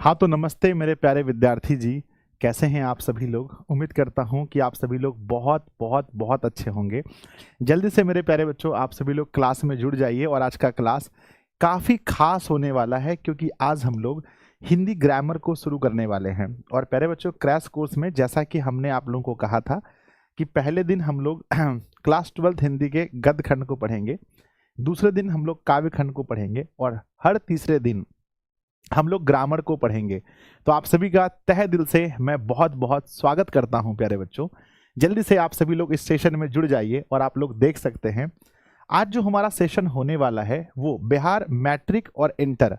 हाँ तो नमस्ते मेरे प्यारे विद्यार्थी जी। कैसे हैं आप सभी लोग। उम्मीद करता हूं कि आप सभी लोग बहुत बहुत बहुत अच्छे होंगे। जल्दी से मेरे प्यारे बच्चों आप सभी लोग क्लास में जुड़ जाइए और आज का क्लास काफ़ी खास होने वाला है क्योंकि आज हम लोग हिंदी ग्रामर को शुरू करने वाले हैं। और प्यारे बच्चों क्रैश कोर्स में जैसा कि हमने आप लोगों को कहा था कि पहले दिन हम लोग क्लास 12 हिंदी के गद्य खंड को पढ़ेंगे, दूसरे दिन हम लोग काव्य खंड को पढ़ेंगे और हर तीसरे दिन हम लोग ग्रामर को पढ़ेंगे। तो आप सभी का तहे दिल से मैं बहुत बहुत स्वागत करता हूं प्यारे बच्चों। जल्दी से आप सभी लोग इस सेशन में जुड़ जाइए और आप लोग देख सकते हैं आज जो हमारा सेशन होने वाला है वो बिहार मैट्रिक और इंटर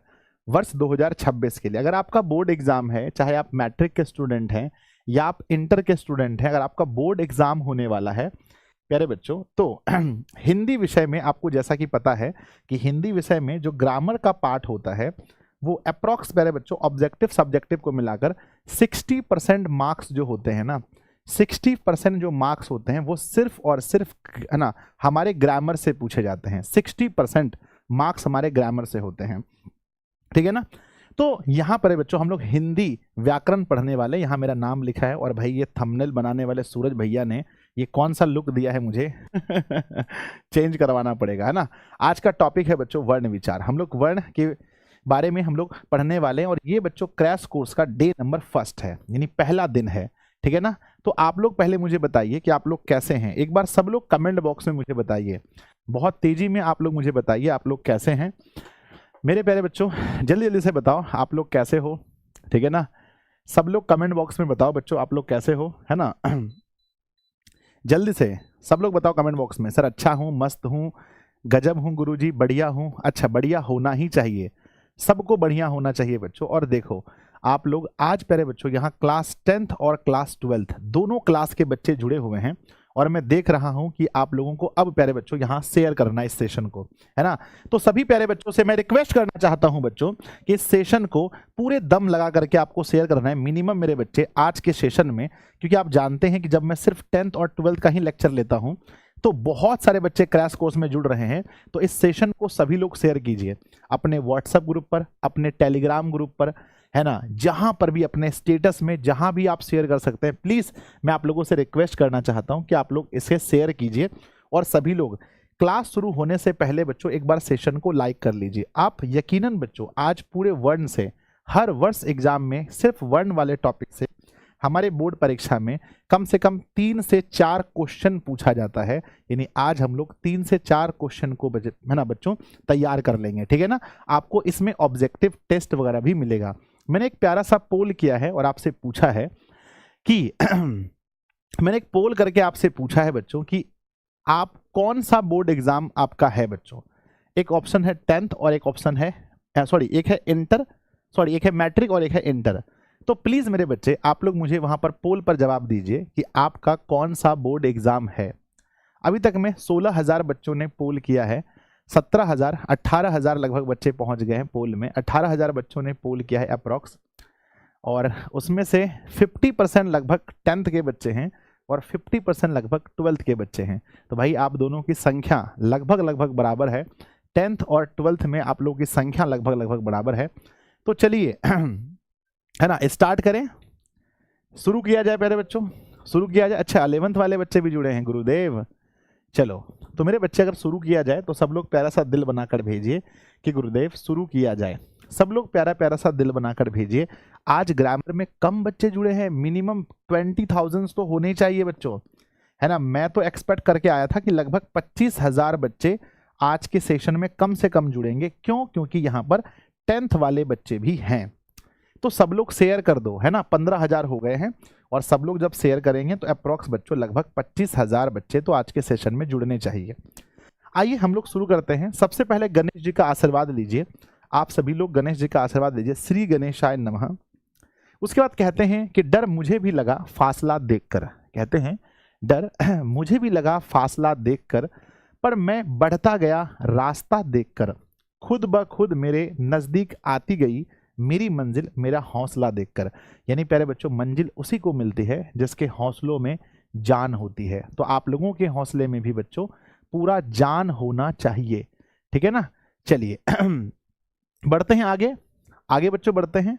वर्ष 2026 के लिए। अगर आपका बोर्ड एग्जाम है, चाहे आप मैट्रिक के स्टूडेंट हैं या आप इंटर के स्टूडेंट हैं, अगर आपका बोर्ड एग्जाम होने वाला है प्यारे बच्चों तो हिंदी विषय में आपको जैसा कि पता है कि हिंदी विषय में जो ग्रामर का पार्ट होता है वो अप्रॉक्स प्यारे बच्चों ऑब्जेक्टिव सब्जेक्टिव को मिलाकर 60% मार्क्स जो होते हैं ना, 60% जो मार्क्स होते हैं वो सिर्फ और सिर्फ है ना हमारे ग्रामर से पूछे जाते हैं। 60% मार्क्स हमारे ग्रामर से होते हैं, ठीक है ना। तो यहाँ पर बच्चों हम लोग हिंदी व्याकरण पढ़ने वाले, यहाँ मेरा नाम लिखा है और भाई ये थंबनेल बनाने वाले सूरज भैया ने ये कौन सा लुक दिया है मुझे चेंज करवाना पड़ेगा, है ना। आज का टॉपिक है बच्चों वर्ण विचार। हम लोग वर्ण के बारे में हम लोग पढ़ने वाले हैं और ये बच्चों क्रैश कोर्स का डे नंबर फर्स्ट है, यानी पहला दिन है, ठीक है ना। तो आप लोग पहले मुझे बताइए कि आप लोग कैसे हैं। एक बार सब लोग कमेंट बॉक्स में मुझे बताइए, बहुत तेजी में आप लोग मुझे बताइए आप लोग कैसे हैं मेरे प्यारे बच्चों। जल्दी जल्दी से बताओ आप लोग कैसे हो, ठीक है ना। सब लोग कमेंट बॉक्स में बताओ बच्चों आप लोग कैसे हो, है ना। जल्दी से सब लोग बताओ कमेंट बॉक्स में, सर अच्छा हूँ, मस्त हूँ, गजब हूँ गुरुजी, बढ़िया हूँ। अच्छा बढ़िया होना ही चाहिए, सबको बढ़िया होना चाहिए बच्चों। और देखो आप लोग आज प्यारे बच्चों यहाँ क्लास 10th और क्लास 12th दोनों क्लास के बच्चे जुड़े हुए हैं और मैं देख रहा हूं कि आप लोगों को अब प्यारे बच्चों यहाँ शेयर करना है इस सेशन को, है ना। तो सभी प्यारे बच्चों से मैं रिक्वेस्ट करना चाहता हूं बच्चों कि इस सेशन को पूरे दम लगा करके आपको शेयर करना है मिनिमम मेरे बच्चे आज के सेशन में, क्योंकि आप जानते हैं कि जब मैं सिर्फ 10th और 12th का ही लेक्चर लेता हूं तो बहुत सारे बच्चे क्रैश कोर्स में जुड़ रहे हैं। तो इस सेशन को सभी लोग शेयर कीजिए अपने व्हाट्सएप ग्रुप पर, अपने टेलीग्राम ग्रुप पर, है ना, जहां पर भी, अपने स्टेटस में, जहां भी आप शेयर कर सकते हैं। प्लीज मैं आप लोगों से रिक्वेस्ट करना चाहता हूं कि आप लोग इसे शेयर कीजिए और सभी लोग क्लास शुरू होने से पहले बच्चों एक बार सेशन को लाइक कर लीजिए। आप यकीनन बच्चों आज पूरे वर्ण से हर वर्ष एग्जाम में सिर्फ वर्ण वाले टॉपिक से हमारे बोर्ड परीक्षा में कम से कम 3 से 4 क्वेश्चन पूछा जाता है, यानी आज हम लोग 3 से 4 क्वेश्चन को है ना बच्चों तैयार कर लेंगे, ठीक है ना। आपको इसमें ऑब्जेक्टिव टेस्ट वगैरह भी मिलेगा। मैंने एक प्यारा सा पोल किया है और आपसे पूछा है कि मैंने एक पोल करके आपसे पूछा है बच्चों कि आप कौन सा बोर्ड एग्जाम आपका है बच्चों। एक ऑप्शन है 10th और एक ऑप्शन है एक है इंटर, एक है मैट्रिक और एक है इंटर। तो प्लीज मेरे बच्चे आप लोग मुझे वहां पर पोल पर जवाब दीजिए कि आपका कौन सा बोर्ड एग्जाम है। अभी तक में 16,000 बच्चों ने पोल किया है, 17,000 18,000 लगभग बच्चे पहुंच गए हैं पोल में, 18,000 बच्चों ने पोल किया है अप्रॉक्स, और उसमें से 50% लगभग 10th के बच्चे हैं और 50% लगभग 12th के बच्चे हैं। तो भाई आप दोनों की संख्या लगभग लगभग बराबर है, 10th और 12th में आप लोगों की संख्या लगभग लगभग बराबर है। तो चलिए है ना स्टार्ट करें, शुरू किया जाए प्यारे बच्चों, शुरू किया जाए। अच्छा 11th वाले बच्चे भी जुड़े हैं गुरुदेव, चलो तो मेरे बच्चे अगर शुरू किया जाए तो सब लोग प्यारा सा दिल बनाकर भेजिए कि गुरुदेव शुरू किया जाए। सब लोग प्यारा प्यारा सा दिल बनाकर भेजिए। आज ग्रामर में कम बच्चे जुड़े हैं, मिनिमम 20,000 तो होने ही चाहिए बच्चों, है ना। मैं तो एक्सपेक्ट करके आया था कि लगभग 25,000 बच्चे आज के सेशन में कम से कम जुड़ेंगे। क्यों? क्योंकि यहाँ पर 10th वाले बच्चे भी हैं। तो सब लोग शेयर कर दो, है ना। 15,000 हो गए हैं और सब लोग जब शेयर करेंगे तो अप्रॉक्स बच्चों लगभग 25,000 बच्चे तो आज के सेशन में जुड़ने चाहिए। आइए हम लोग शुरू करते हैं। सबसे पहले गणेश जी का आशीर्वाद लीजिए, आप सभी लोग गणेश जी का आशीर्वाद लीजिए। श्री गणेशाय नमः। उसके बाद कहते हैं कि डर मुझे भी लगा फासला देखकर, कहते हैं डर मुझे भी लगा फासला देखकर, पर मैं बढ़ता गया रास्ता देखकर, खुद ब खुद मेरे नजदीक आती गई मेरी मंजिल मेरा हौसला देखकर। यानी प्यारे बच्चों मंजिल उसी को मिलती है जिसके हौसलों में जान होती है। तो आप लोगों के हौसले में भी बच्चों पूरा जान होना चाहिए, ठीक है ना। चलिए बढ़ते हैं आगे, आगे बच्चों बढ़ते हैं।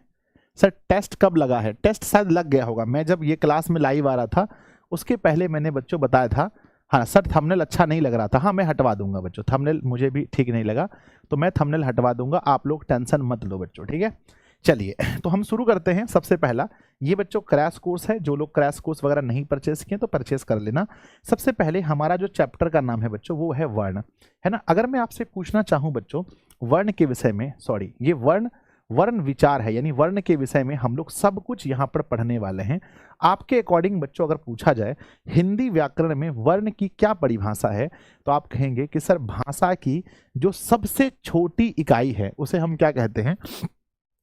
सर टेस्ट कब लगा है? टेस्ट शायद लग गया होगा, मैं जब ये क्लास में लाइव आ रहा था उसके पहले मैंने बच्चों बताया था। हाँ सर थंबनेल अच्छा नहीं लग रहा था, हाँ मैं हटवा दूंगा बच्चों, थंबनेल मुझे भी ठीक नहीं लगा तो मैं थंबनेल हटवा दूंगा, आप लोग टेंशन मत लो बच्चों, ठीक है। चलिए तो हम शुरू करते हैं। सबसे पहला ये बच्चों क्रैश कोर्स है, जो लोग क्रैश कोर्स वगैरह नहीं परचेस किए तो परचेस कर लेना। सबसे पहले हमारा जो चैप्टर का नाम है बच्चों वो है वर्ण, है ना। अगर मैं आपसे पूछना चाहूँ बच्चों वर्ण के विषय में, सॉरी ये वर्ण विचार है, यानी वर्ण के विषय में हम लोग सब कुछ यहाँ पर पढ़ने वाले हैं। आपके अकॉर्डिंग बच्चों अगर पूछा जाए हिंदी व्याकरण में वर्ण की क्या परिभाषा है, तो आप कहेंगे कि सर भाषा की जो सबसे छोटी इकाई है उसे हम क्या कहते हैं,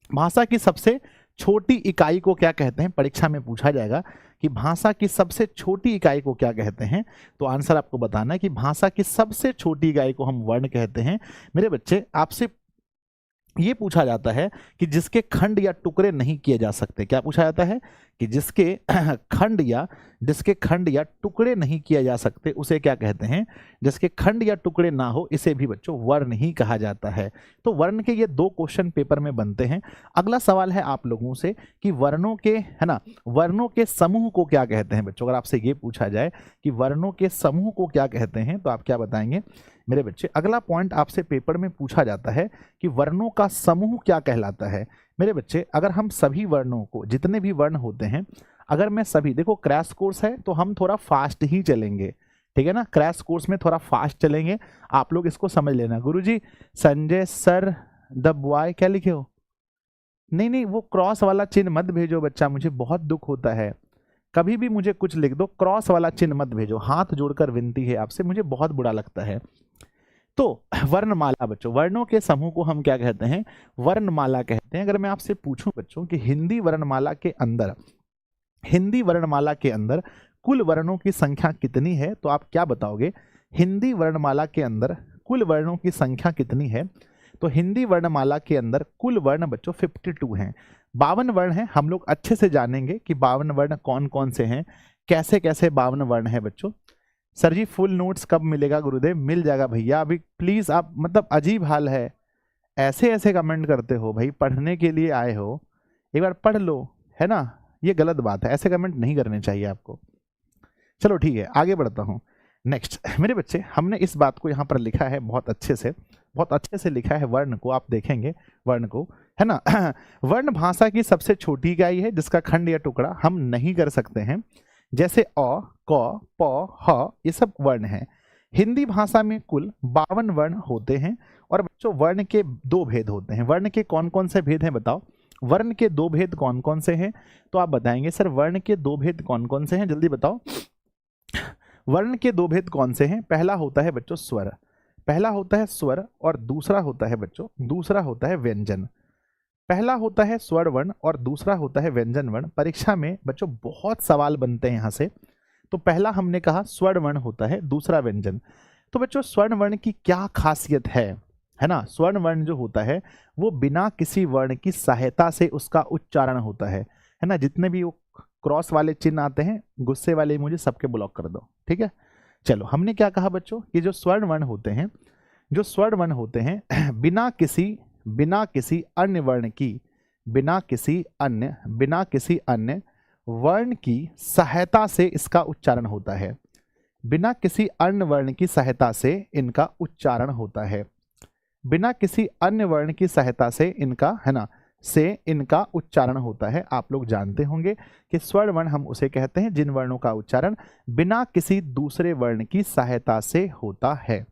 भाषा की सबसे छोटी इकाई को क्या कहते हैं। परीक्षा में पूछा जाएगा कि भाषा की सबसे छोटी इकाई को क्या कहते हैं, तो आंसर आपको बताना है कि भाषा की सबसे छोटी इकाई को हम वर्ण कहते हैं। मेरे बच्चे आपसे ये पूछा जाता है कि जिसके खंड या टुकड़े नहीं किए जा सकते, क्या पूछा जाता है कि जिसके खंड या टुकड़े नहीं किए जा सकते उसे क्या कहते हैं, जिसके खंड या टुकड़े ना हो इसे भी बच्चों वर्ण ही कहा जाता है। तो वर्ण के ये 2 क्वेश्चन पेपर में बनते हैं। अगला सवाल है आप लोगों से कि वर्णों के, है ना, वर्णों के समूह को क्या कहते हैं बच्चों। अगर आपसे ये पूछा जाए कि वर्णों के समूह को क्या कहते हैं तो आप क्या बताएंगे मेरे बच्चे। अगला पॉइंट आपसे पेपर में पूछा जाता है कि वर्णों का समूह क्या कहलाता है। मेरे बच्चे अगर हम सभी वर्णों को, जितने भी वर्ण होते हैं, अगर मैं सभी, देखो क्रैश कोर्स है तो हम थोड़ा फास्ट ही चलेंगे, ठीक है ना, क्रैश कोर्स में थोड़ा फास्ट चलेंगे, आप लोग इसको समझ लेना। गुरुजी संजय सर द बॉय क्या लिखे हो, नहीं वो क्रॉस वाला चिन्ह मत भेजो बच्चा, मुझे बहुत दुख होता है, कभी भी मुझे कुछ लिख दो, क्रॉस वाला चिन्ह मत भेजो, हाथ जोड़कर विनती है आपसे, मुझे बहुत बुरा लगता है। तो वर्णमाला बच्चों, वर्णों के समूह को हम क्या कहते हैं, वर्णमाला कहते हैं। अगर मैं आपसे पूछूं बच्चों कि हिंदी वर्णमाला के अंदर कुल वर्णों की संख्या कितनी है, तो आप क्या बताओगे। हिंदी वर्णमाला के अंदर कुल वर्णों की संख्या कितनी है, तो हिंदी वर्णमाला के अंदर कुल वर्ण बच्चों 52 हैं। 52 वर्ण हैं, हम लोग अच्छे से जानेंगे कि 52 वर्ण कौन कौन से हैं, कैसे कैसे 52 वर्ण हैं बच्चों। सर जी फुल नोट्स कब मिलेगा गुरुदेव, मिल जाएगा भैया, अभी प्लीज आप, मतलब अजीब हाल है, ऐसे ऐसे कमेंट करते हो भाई, पढ़ने के लिए आए हो, एक बार पढ़ लो, है ना, ये गलत बात है, ऐसे कमेंट नहीं करने चाहिए आपको। चलो ठीक है आगे बढ़ता हूँ। नेक्स्ट मेरे बच्चे हमने इस बात को यहाँ पर लिखा है बहुत अच्छे से लिखा है वर्ण को, आप देखेंगे वर्ण को, है ना। वर्ण भाषा की सबसे छोटी इकाई है जिसका खंड या टुकड़ा हम नहीं कर सकते हैं, जैसे अ, क, प, ह ये सब वर्ण हैं। हिंदी भाषा में कुल 52 वर्ण होते हैं और बच्चों वर्ण के 2 भेद होते हैं। वर्ण के कौन कौन से भेद हैं बताओ, वर्ण के 2 भेद कौन कौन से हैं, तो आप बताएंगे सर वर्ण के 2 भेद कौन कौन से हैं, जल्दी बताओ। वर्ण के 2 भेद कौन से हैं, पहला होता है बच्चों स्वर, पहला होता है स्वर और दूसरा होता है बच्चों, दूसरा होता है व्यंजन। पहला होता है स्वर वर्ण और दूसरा होता है व्यंजन वर्ण। परीक्षा में बच्चों बहुत सवाल बनते हैं यहाँ से, तो पहला हमने कहा स्वर्ण वर्ण होता है, दूसरा व्यंजन। तो बच्चों स्वर्ण वर्ण की क्या खासियत है ना, स्वर्ण वर्ण जो होता है वो बिना किसी वर्ण की सहायता से उसका उच्चारण होता है ना। जितने भी वो क्रॉस वाले चिन्ह आते हैं, गुस्से वाले मुझे सबके ब्लॉक कर दो, ठीक है। चलो हमने क्या कहा बच्चों कि जो स्वर्ण वर्ण होते हैं, जो स्वर्ण वर्ण होते हैं बिना किसी अन्य वर्ण की, बिना किसी अन्य वर्ण की सहायता से इसका उच्चारण होता है, बिना किसी अन्य वर्ण की सहायता से इनका उच्चारण होता है, बिना किसी अन्य वर्ण की सहायता से इनका, है ना, से इनका उच्चारण होता है। आप लोग जानते होंगे कि स्वर्ण वर्ण हम उसे कहते हैं जिन वर्णों का उच्चारण बिना किसी दूसरे वर्ण की सहायता से होता है।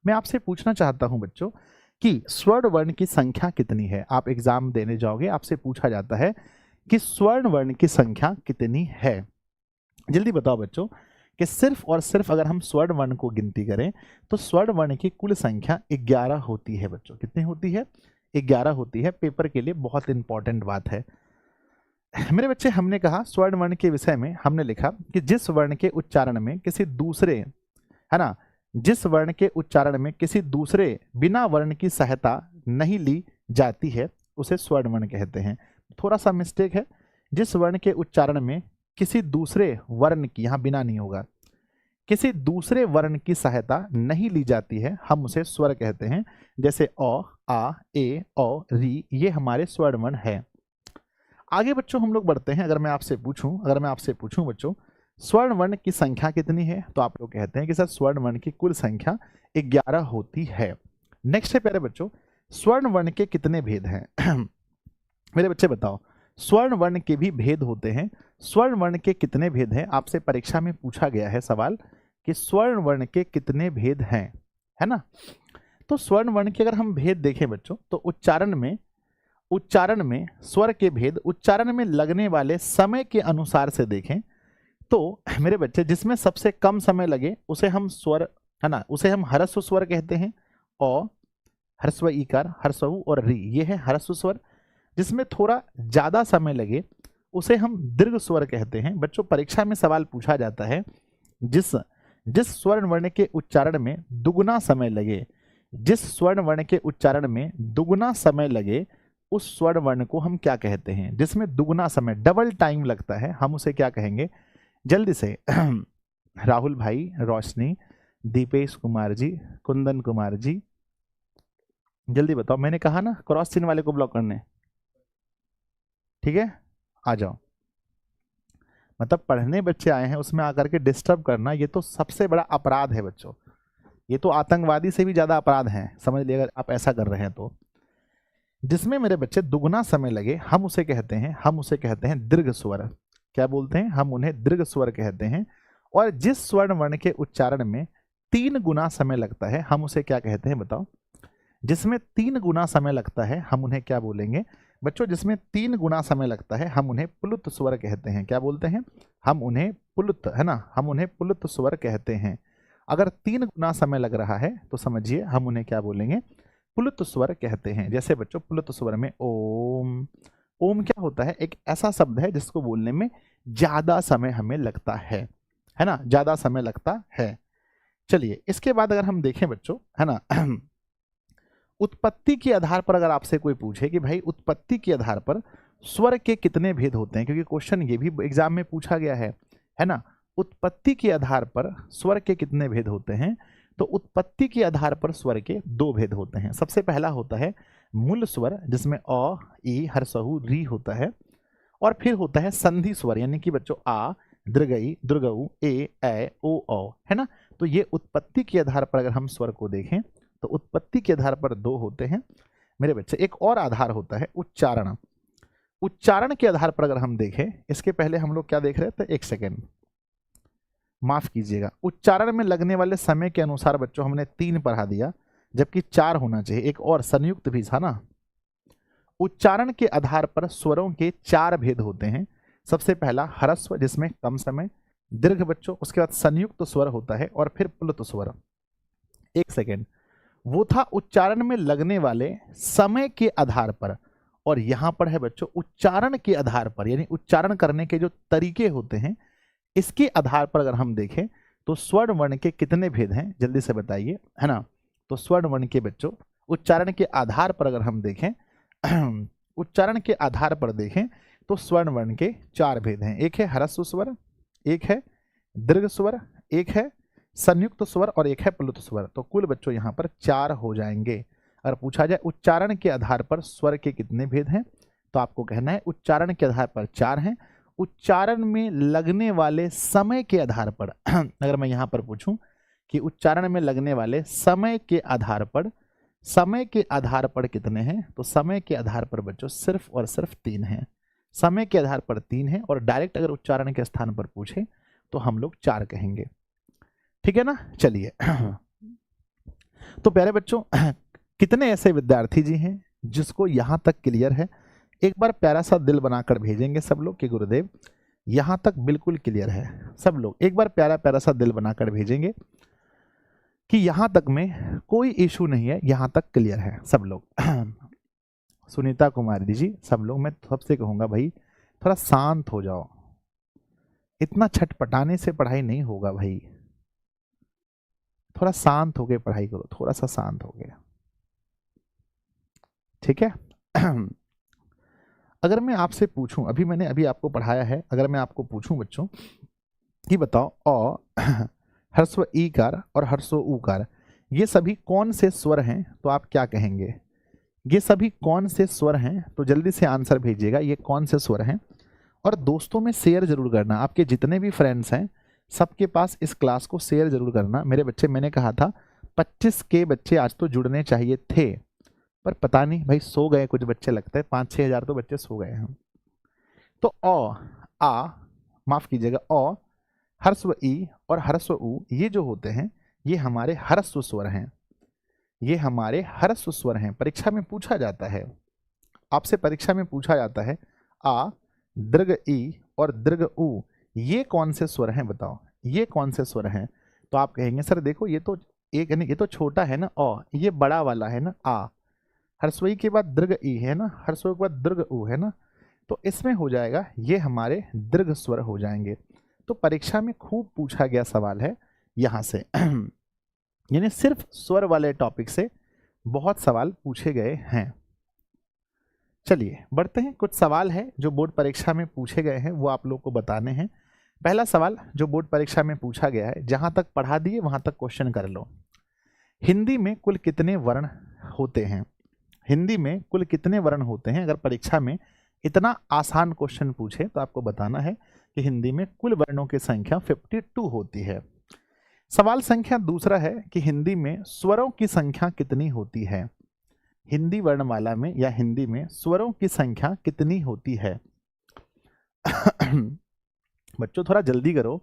मैं आपसे पूछना चाहता हूं बच्चों कि स्वर्ण वर्ण की संख्या कितनी है। आप एग्जाम देने जाओगे, आपसे पूछा जाता है कि स्वर्ण वर्ण की संख्या कितनी है, जल्दी बताओ बच्चों कि सिर्फ और सिर्फ अगर हम स्वर्ण वर्ण को गिनती करें तो स्वर्ण वर्ण की कुल संख्या 11 होती है बच्चों। कितनी होती है, 11 होती है। पेपर के लिए बहुत इंपॉर्टेंट बात है मेरे बच्चे। हमने कहा स्वर्ण वर्ण के विषय में हमने लिखा कि जिस वर्ण के उच्चारण में किसी दूसरे, है ना, जिस वर्ण के उच्चारण में किसी दूसरे बिना वर्ण की सहायता नहीं ली जाती है उसे स्वर्ण वर्ण कहते हैं। थोड़ा सा मिस्टेक है, जिस वर्ण के उच्चारण में किसी दूसरे वर्ण की, यहां बिना नहीं होगा, किसी दूसरे वर्ण की सहायता नहीं ली जाती है हम उसे स्वर कहते हैं। जैसे अ, आ, ए, औ, री, ये हमारे स्वर्ण वर्ण है। आगे बच्चों हम लोग बढ़ते हैं। अगर मैं आपसे पूछूं बच्चों, स्वर्ण वर्ण की संख्या कितनी है, तो आप लोग कहते हैं कि सर स्वर्ण वर्ण की कुल संख्या 11 होती है। नेक्स्ट है प्यारे बच्चों, स्वर्ण वर्ण के कितने भेद हैं? मेरे बच्चे बताओ, स्वर्ण वर्ण के भी भेद होते हैं, स्वर्ण वर्ण के कितने भेद हैं? आपसे परीक्षा में पूछा गया है सवाल कि स्वर्ण वर्ण के कितने भेद हैं, है ना। तो स्वर्ण वर्ण के अगर हम भेद देखें बच्चों, तो उच्चारण में स्वर के भेद उच्चारण में लगने वाले समय के अनुसार से देखें तो मेरे बच्चे, जिसमें सबसे कम समय लगे उसे हम स्वर, है ना, उसे हम ह्रस्व स्वर कहते हैं। औ, ह्रस्व ईकार, ह्रस्व उ और री, ये है ह्रस्व स्वर। जिसमें थोड़ा ज्यादा समय लगे उसे हम दीर्घ स्वर कहते हैं। बच्चों परीक्षा में सवाल पूछा जाता है, जिस जिस स्वर्ण वर्ण के उच्चारण में दुगुना समय लगे, जिस स्वर्ण वर्ण के उच्चारण में दुगुना समय लगे उस स्वर्ण वर्ण को हम क्या कहते हैं? जिसमें दुगुना समय, डबल टाइम लगता है, हम उसे क्या कहेंगे? जल्दी से राहुल भाई, रोशनी, दीपेश कुमार जी, कुंदन कुमार जी, जल्दी बताओ। मैंने कहा ना क्रॉस चिन्ह वाले को ब्लॉक करने, ठीक है, आ जाओ। मतलब पढ़ने बच्चे आए हैं, उसमें आकर के डिस्टर्ब करना, ये तो सबसे बड़ा अपराध है बच्चों। ये तो आतंकवादी से भी ज्यादा अपराध है, समझ लिया अगर आप ऐसा कर रहे हैं तो। जिसमें मेरे बच्चे दुगुना समय लगे हम उसे कहते हैं दीर्घ स्वर। क्या बोलते हैं? हम उन्हें दीर्घ स्वर कहते हैं। और जिस स्वर्ण वर्ण के उच्चारण में 3 गुना समय लगता है हम उसे क्या कहते हैं बताओ? जिसमें 3 गुना समय लगता है हम उन्हें क्या बोलेंगे बच्चों? जिसमें 3 गुना समय लगता है हम उन्हें प्लुत स्वर कहते हैं। क्या बोलते हैं? हम उन्हें प्लुत, है ना, हम उन्हें प्लुत स्वर कहते हैं। अगर 3 गुना समय लग रहा है तो समझिए हम उन्हें क्या बोलेंगे? प्लुत स्वर कहते हैं। जैसे बच्चों प्लुत स्वर में ओम, ओम क्या होता है? एक ऐसा शब्द है जिसको बोलने में ज्यादा समय हमें लगता है ना, ज्यादा समय लगता है। चलिए इसके बाद अगर हम देखें बच्चों, है ना, उत्पत्ति के आधार पर अगर आपसे कोई पूछे कि भाई उत्पत्ति के आधार पर स्वर के कितने भेद होते हैं, क्योंकि क्वेश्चन ये भी एग्जाम में पूछा गया है ना, उत्पत्ति के आधार पर स्वर के कितने भेद होते हैं? तो उत्पत्ति के आधार पर स्वर के 2 भेद होते हैं। सबसे पहला होता है मूल स्वर, जिसमें अ, ई, हर्षहु, री होता है। और फिर होता है संधि स्वर, यानी कि बच्चों आ, दृगई, दुर्गऊ, ए, ओ, औ, है ना। तो ये उत्पत्ति के आधार पर अगर हम स्वर को देखें तो उत्पत्ति के आधार पर 2 होते हैं मेरे बच्चे। एक और आधार होता है उच्चारण। उच्चारण के आधार पर अगर हम देखें, इसके पहले हम लोग क्या देख रहे थे? एक सेकेंड, माफ कीजिएगा। उच्चारण में लगने वाले समय के अनुसार बच्चों हमने 3 पढ़ा दिया, जबकि 4 होना चाहिए। एक और संयुक्त भी था ना। उच्चारण के आधार पर स्वरों के 4 भेद होते हैं। सबसे पहला ह्रस्व, जिसमें कम समय, दीर्घ बच्चों, उसके बाद संयुक्त स्वर होता है, और फिर प्लुत स्वर। एक सेकेंड, वो था उच्चारण में लगने वाले समय के आधार पर, और यहां पर है बच्चों उच्चारण के आधार पर, यानी उच्चारण करने के जो तरीके होते हैं इसके आधार पर अगर हम देखें तो स्वर्ण वर्ण के कितने भेद हैं? जल्दी से बताइए, है ना। तो स्वर्ण वर्ण के बच्चों उच्चारण के आधार पर अगर हम देखें उच्चारण के आधार पर देखें तो स्वर्ण वर्ण के 4 भेद हैं। एक है ह्रस्व स्वर, एक है दीर्घ स्वर, एक है संयुक्त स्वर, और एक है प्लुत स्वर। तो कुल बच्चों यहाँ पर 4 हो जाएंगे। अगर पूछा जाए उच्चारण के आधार पर स्वर के कितने भेद हैं, तो आपको कहना है उच्चारण के आधार पर 4 हैं। उच्चारण में लगने वाले समय के आधार पर अगर मैं यहाँ पर पूछूं कि उच्चारण में लगने वाले समय के आधार पर कितने हैं, तो समय के आधार पर बच्चों सिर्फ और सिर्फ 3 हैं। समय के आधार पर 3 हैं, और डायरेक्ट अगर उच्चारण के स्थान पर पूछे तो हम लोग 4 कहेंगे। ठीक है ना। चलिए तो प्यारे बच्चों, कितने ऐसे विद्यार्थी जी हैं जिसको यहां तक क्लियर है? एक बार प्यारा सा दिल बनाकर भेजेंगे सब लोग कि गुरुदेव यहां तक बिल्कुल क्लियर है। सब लोग एक बार प्यारा प्यारा सा दिल बनाकर भेजेंगे कि यहां तक में कोई इशू नहीं है, यहां तक क्लियर है सब लोग। सुनीता कुमारी जी, सब लोग। मैं सबसे कहूंगा भाई थोड़ा शांत हो जाओ, इतना छटपटाने से पढ़ाई नहीं होगा भाई। थोड़ा शांत होके पढ़ाई करो, थोड़ा सा शांत हो गया, ठीक है। अगर मैं आपसे पूछूं, अभी आपको पढ़ाया है, अगर मैं आपको पूछूं बच्चों कि बताओ अ, ह्रस्व ईकार और ह्रस्व ऊकार ये सभी कौन से स्वर हैं, तो आप क्या कहेंगे? ये सभी कौन से स्वर हैं? तो जल्दी से आंसर भेजिएगा, ये कौन से स्वर हैं। और दोस्तों में शेयर जरूर करना, आपके जितने भी फ्रेंड्स हैं सबके पास इस क्लास को शेयर जरूर करना। मेरे बच्चे, मैंने कहा था 25 के बच्चे आज तो जुड़ने चाहिए थे, पर पता नहीं भाई सो गए कुछ बच्चे, लगता है 5-6 हज़ार तो बच्चे सो गए हैं। तो माफ कीजिएगा, ह्रस्व ई और ह्रस्व उ ये जो होते हैं ये हमारे ह्रस्व स्वर हैं, ये हमारे ह्रस्व स्वर हैं। परीक्षा में पूछा जाता है, आपसे परीक्षा में पूछा जाता है आ, दीर्घ ई और दीर्घ उ ये कौन से स्वर हैं बताओ, ये कौन से स्वर हैं? तो आप कहेंगे सर देखो ये तो एक नहीं, ये तो छोटा है ना ये बड़ा वाला है ना आ, ह्रस्व ई के बाद दीर्घ ई है ना, ह्रस्व के बाद दीर्घ उ है ना, तो इसमें हो जाएगा ये हमारे दीर्घ स्वर हो जाएंगे। तो परीक्षा में खूब पूछा गया सवाल है यहाँ से यानी सिर्फ स्वर वाले टॉपिक से बहुत सवाल पूछे गए हैं। चलिए बढ़ते हैं, कुछ सवाल है जो बोर्ड परीक्षा में पूछे गए हैं वो आप लोग को बताने हैं। पहला सवाल जो बोर्ड परीक्षा में पूछा गया है, जहां तक पढ़ा दिए वहां तक क्वेश्चन कर लो। हिंदी में कुल कितने वर्ण होते हैं? हिंदी में कुल कितने वर्ण होते हैं? अगर परीक्षा में इतना आसान क्वेश्चन पूछे तो आपको बताना है कि हिंदी में कुल वर्णों की संख्या 52 होती है। सवाल संख्या दूसरा है कि हिंदी में स्वरों की संख्या कितनी होती है? हिंदी वर्णमाला में या हिंदी में स्वरों की संख्या कितनी होती है? बच्चों थोड़ा जल्दी करो,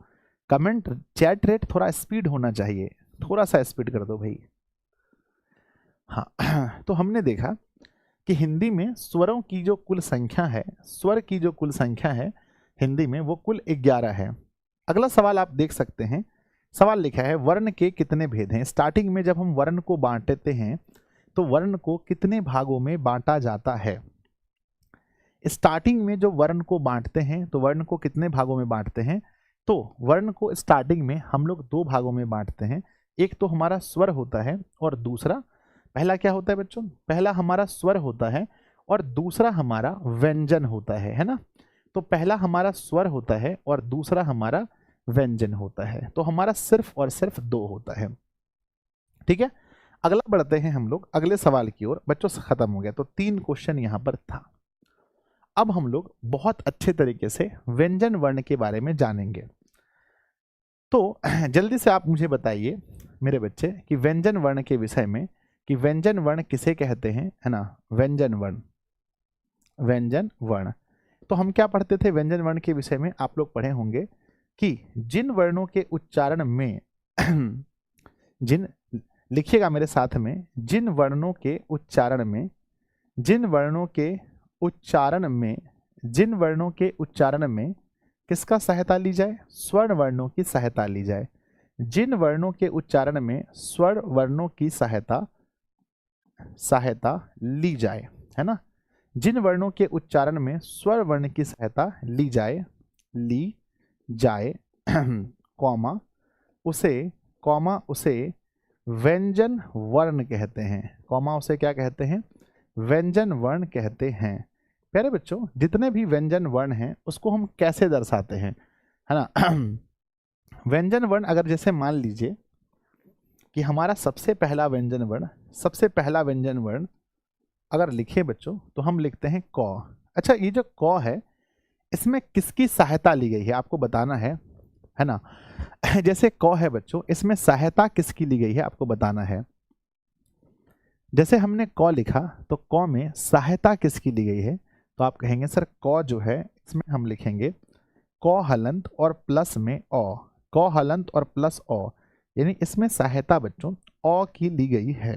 कमेंट चैट रेट थोड़ा स्पीड होना चाहिए, थोड़ा सा स्पीड कर दो भाई। हाँ तो हमने देखा कि हिंदी में स्वरों की जो कुल संख्या है, स्वर की जो कुल संख्या है हिंदी में वो कुल 11 है। अगला सवाल आप देख सकते हैं, सवाल लिखा है वर्ण के कितने भेद हैं? स्टार्टिंग में जब हम वर्ण को बांटते हैं तो वर्ण को कितने भागों में बांटा जाता है? स्टार्टिंग में जो वर्ण को बांटते हैं तो वर्ण को कितने भागों में बांटते हैं? तो वर्ण को स्टार्टिंग में हम लोग 2 भागों में बांटते हैं, एक तो हमारा स्वर होता है और दूसरा, पहला क्या होता है बच्चों? पहला हमारा स्वर होता है और दूसरा हमारा व्यंजन होता है ना। तो पहला हमारा स्वर होता है और दूसरा हमारा व्यंजन होता है, तो हमारा सिर्फ और सिर्फ 2 होता है। ठीक है, अगला बढ़ते हैं हम लोग अगले सवाल की ओर। बच्चों से खत्म हो गया, तो 3 क्वेश्चन यहां पर था। अब हम लोग बहुत अच्छे तरीके से व्यंजन वर्ण के बारे में जानेंगे। तो जल्दी से आप मुझे बताइए मेरे बच्चे कि व्यंजन वर्ण के विषय में, कि व्यंजन वर्ण किसे कहते हैं, है ना? व्यंजन वर्ण, व्यंजन वर्ण। तो हम क्या पढ़ते थे व्यंजन वर्ण के विषय में? आप लोग पढ़े होंगे कि जिन वर्णों के उच्चारण में लिखिएगा मेरे साथ में, जिन वर्णों के उच्चारण में, जिन वर्णों के उच्चारण में, जिन वर्णों के उच्चारण में किसका सहायता ली जाए? स्वर्ण वर्णों की सहायता ली जाए। जिन वर्णों के उच्चारण में स्वर्ण वर्णों की सहायता ली जाए, है ना? जिन वर्णों के उच्चारण में स्वर वर्ण की सहायता ली जाए उसे व्यंजन वर्ण कहते हैं। उसे क्या कहते हैं? व्यंजन वर्ण कहते हैं। प्यारे बच्चों, जितने भी व्यंजन वर्ण हैं उसको हम कैसे दर्शाते हैं, है ना? व्यंजन वर्ण, अगर जैसे मान लीजिए कि हमारा सबसे पहला व्यंजन वर्ण अगर लिखे बच्चों तो हम लिखते हैं क। अच्छा, ये जो क है इसमें किसकी सहायता ली गई है आपको बताना है ना? जैसे क है बच्चों, इसमें सहायता किसकी ली गई है आपको बताना है। जैसे हमने क लिखा तो क में सहायता किसकी ली गई है? तो आप कहेंगे सर क जो है इसमें हम लिखेंगे क हलंत और प्लस में अ, क हलंत और प्लस अ, यानी इसमें सहायता बच्चों अ की ली गई है।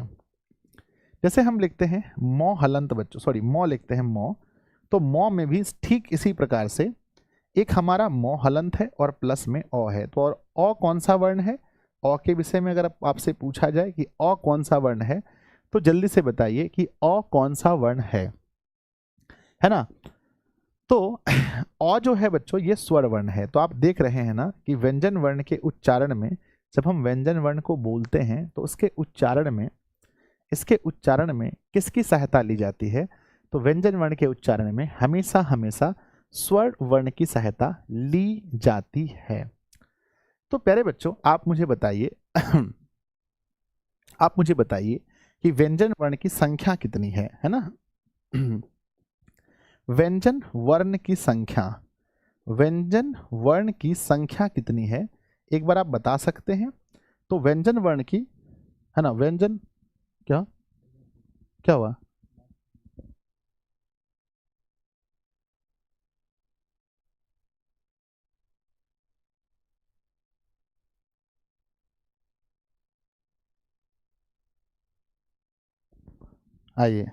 जैसे हम लिखते हैं मौ हलंत बच्चों, सॉरी मौ लिखते हैं मौ, तो मौ में भी ठीक इसी प्रकार से एक हमारा मौ हलंत है और प्लस में अ है। तो और अ कौन सा वर्ण है? अ के विषय में अगर आपसे पूछा जाए कि अ कौन सा वर्ण है तो जल्दी से बताइए कि अ कौन सा वर्ण है ना? तो अ जो है बच्चों ये स्वर वर्ण है। तो आप देख रहे हैं ना कि व्यंजन वर्ण के उच्चारण में, जब हम व्यंजन वर्ण को बोलते हैं तो उसके उच्चारण में, इसके उच्चारण में किसकी सहायता ली जाती है? तो व्यंजन वर्ण के उच्चारण में हमेशा हमेशा स्वर वर्ण की सहायता ली जाती है। तो प्यारे बच्चों आप मुझे बताइए आप मुझे बताइए कि व्यंजन वर्ण की संख्या कितनी है ना। व्यंजन वर्ण की संख्या, व्यंजन वर्ण की संख्या कितनी है, एक बार आप बता सकते हैं। तो व्यंजन वर्ण की, है ना, व्यंजन, क्या क्या हुआ? आइए,